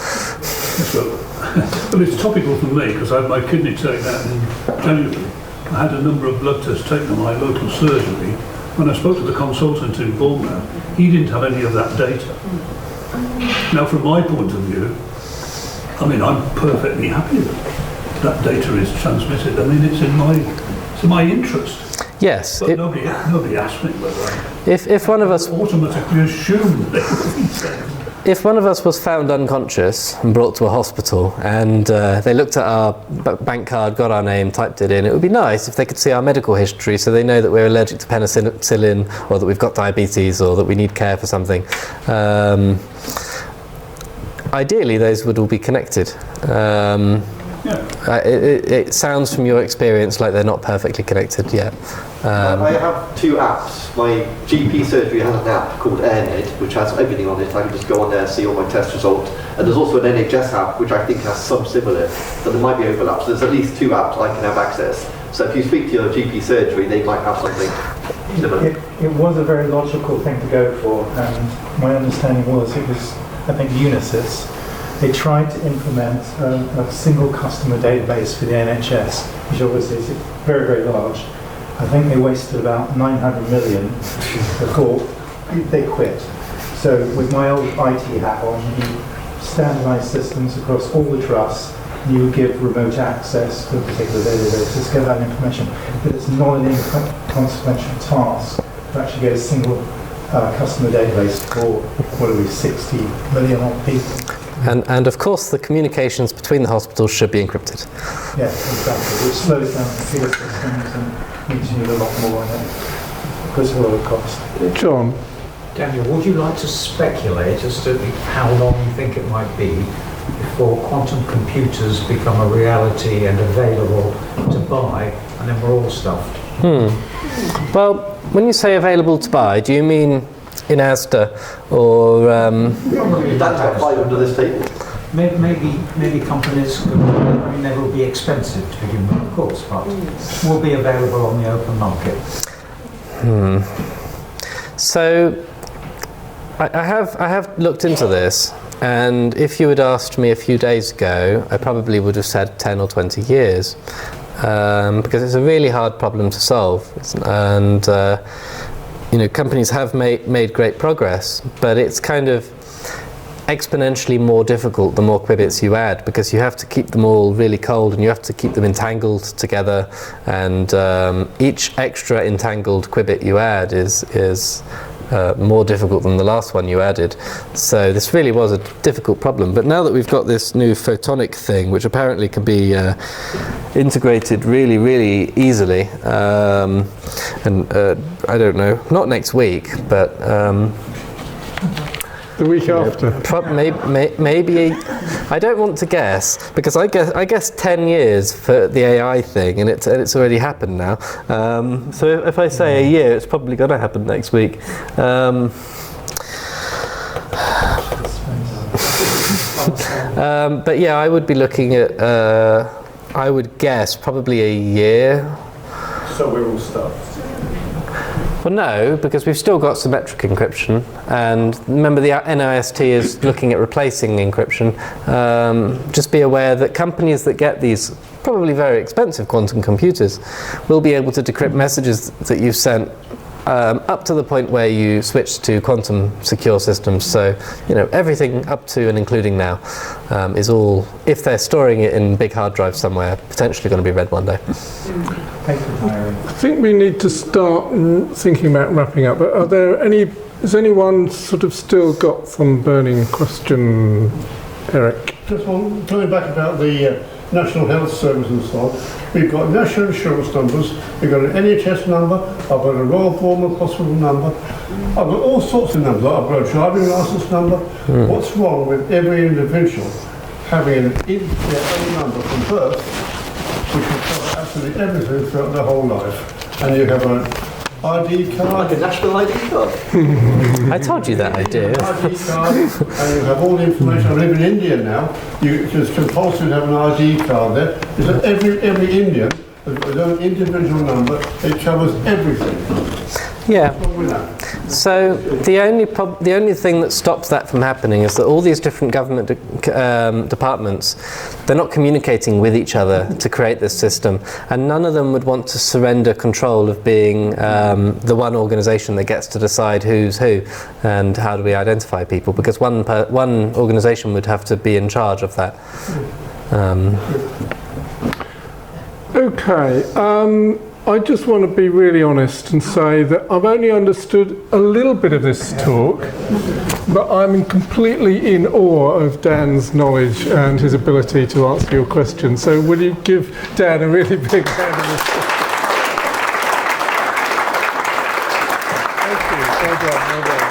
Well, it's topical for me because I had my kidney taken out in January. I had a number of blood tests taken at my local surgery. When I spoke to the consultant in Bournemouth, he didn't have any of that data. Now, from my point of view, I mean, I'm perfectly happy that data is transmitted. I mean, it's in my interest. Yes. But nobody asked me whether if one of us automatically assumed that. If one of us was found unconscious and brought to a hospital and they looked at our bank card, got our name, typed it in, it would be nice if they could see our medical history so they know that we're allergic to penicillin or that we've got diabetes or that we need care for something. Ideally, those would all be connected. It sounds from your experience like they're not perfectly connected yet. I have two apps. My GP surgery has an app called AirMed, which has everything on it. I can just go on there, see all my test results. And there's also an NHS app, which I think has some similar, but there might be overlaps. There's at least two apps I can have access. So if you speak to your GP surgery, they might have something similar. It was a very logical thing to go for, and my understanding was it was, I think, Unisys. They tried to implement a single customer database for the NHS, which obviously is very, very large. I think they wasted about 900 million before they quit. So with my old IT hat on, you standardise systems across all the trusts, and you would give remote access to a particular database to get that information. But it's not an inconsequential task to actually get a single customer database for, 60 million odd people. And of course, the communications between the hospitals should be encrypted. Yes, exactly. Which slows down computer systems and means you need a lot more in it. Because of a lot of cost. John? Daniel, would you like to speculate as to how long you think it might be before quantum computers become a reality and available to buy, and then we're all stuffed? Well, when you say available to buy, do you mean in Asda or That's got 500 this table. Maybe companies could, they will be expensive to begin with, of course, but will be available on the open market. So I have looked into this, and if you had asked me a few days ago, I probably would have said 10 or 20 years, because it's a really hard problem to solve, and companies have made great progress, but it's kind of exponentially more difficult the more qubits you add, because you have to keep them all really cold and you have to keep them entangled together, and each extra entangled qubit you add is more difficult than the last one you added. So this really was a difficult problem, but now that we've got this new photonic thing, which apparently can be integrated really, really easily, and I don't know, not next week, but the week after. Maybe I don't want to guess, because I guess 10 years for the AI thing, and it's already happened now. So if I say a year, it's probably going to happen next week. But yeah, I would be looking at. I would guess probably a year. So we're all stuffed. Well, no, because we've still got symmetric encryption, and remember the NIST is looking at replacing encryption. Just be aware that companies that get these probably very expensive quantum computers will be able to decrypt messages that you've sent up to the point where you switch to quantum secure systems. So, everything up to and including now is all, if they're storing it in big hard drives somewhere, potentially going to be read one day. I think we need to start thinking about wrapping up. But has anyone sort of still got some burning question, Eric? Just one, coming back about the National Health Service and so on. We've got national insurance numbers, we've got an NHS number, I've got a Royal Bournemouth Hospital number, I've got all sorts of numbers, I've got a driving licence number. What's wrong with every individual having their own number from birth, which will cover absolutely everything throughout their whole life? And you have an ID card. Like a national ID card. I told you that idea. ID card, and you have all the information. I live in India now. It's compulsory to have an ID card there. Because every Indian has got their own individual number. It covers everything. Yeah. So the only thing that stops that from happening is that all these different government departments, they're not communicating with each other to create this system, and none of them would want to surrender control of being the one organisation that gets to decide who's who and how do we identify people, because one organisation would have to be in charge of that. Okay. I just want to be really honest and say that I've only understood a little bit of this talk, but I'm completely in awe of Dan's knowledge and his ability to answer your questions. So will you give Dan a really big round of applause? Thank you. Well done.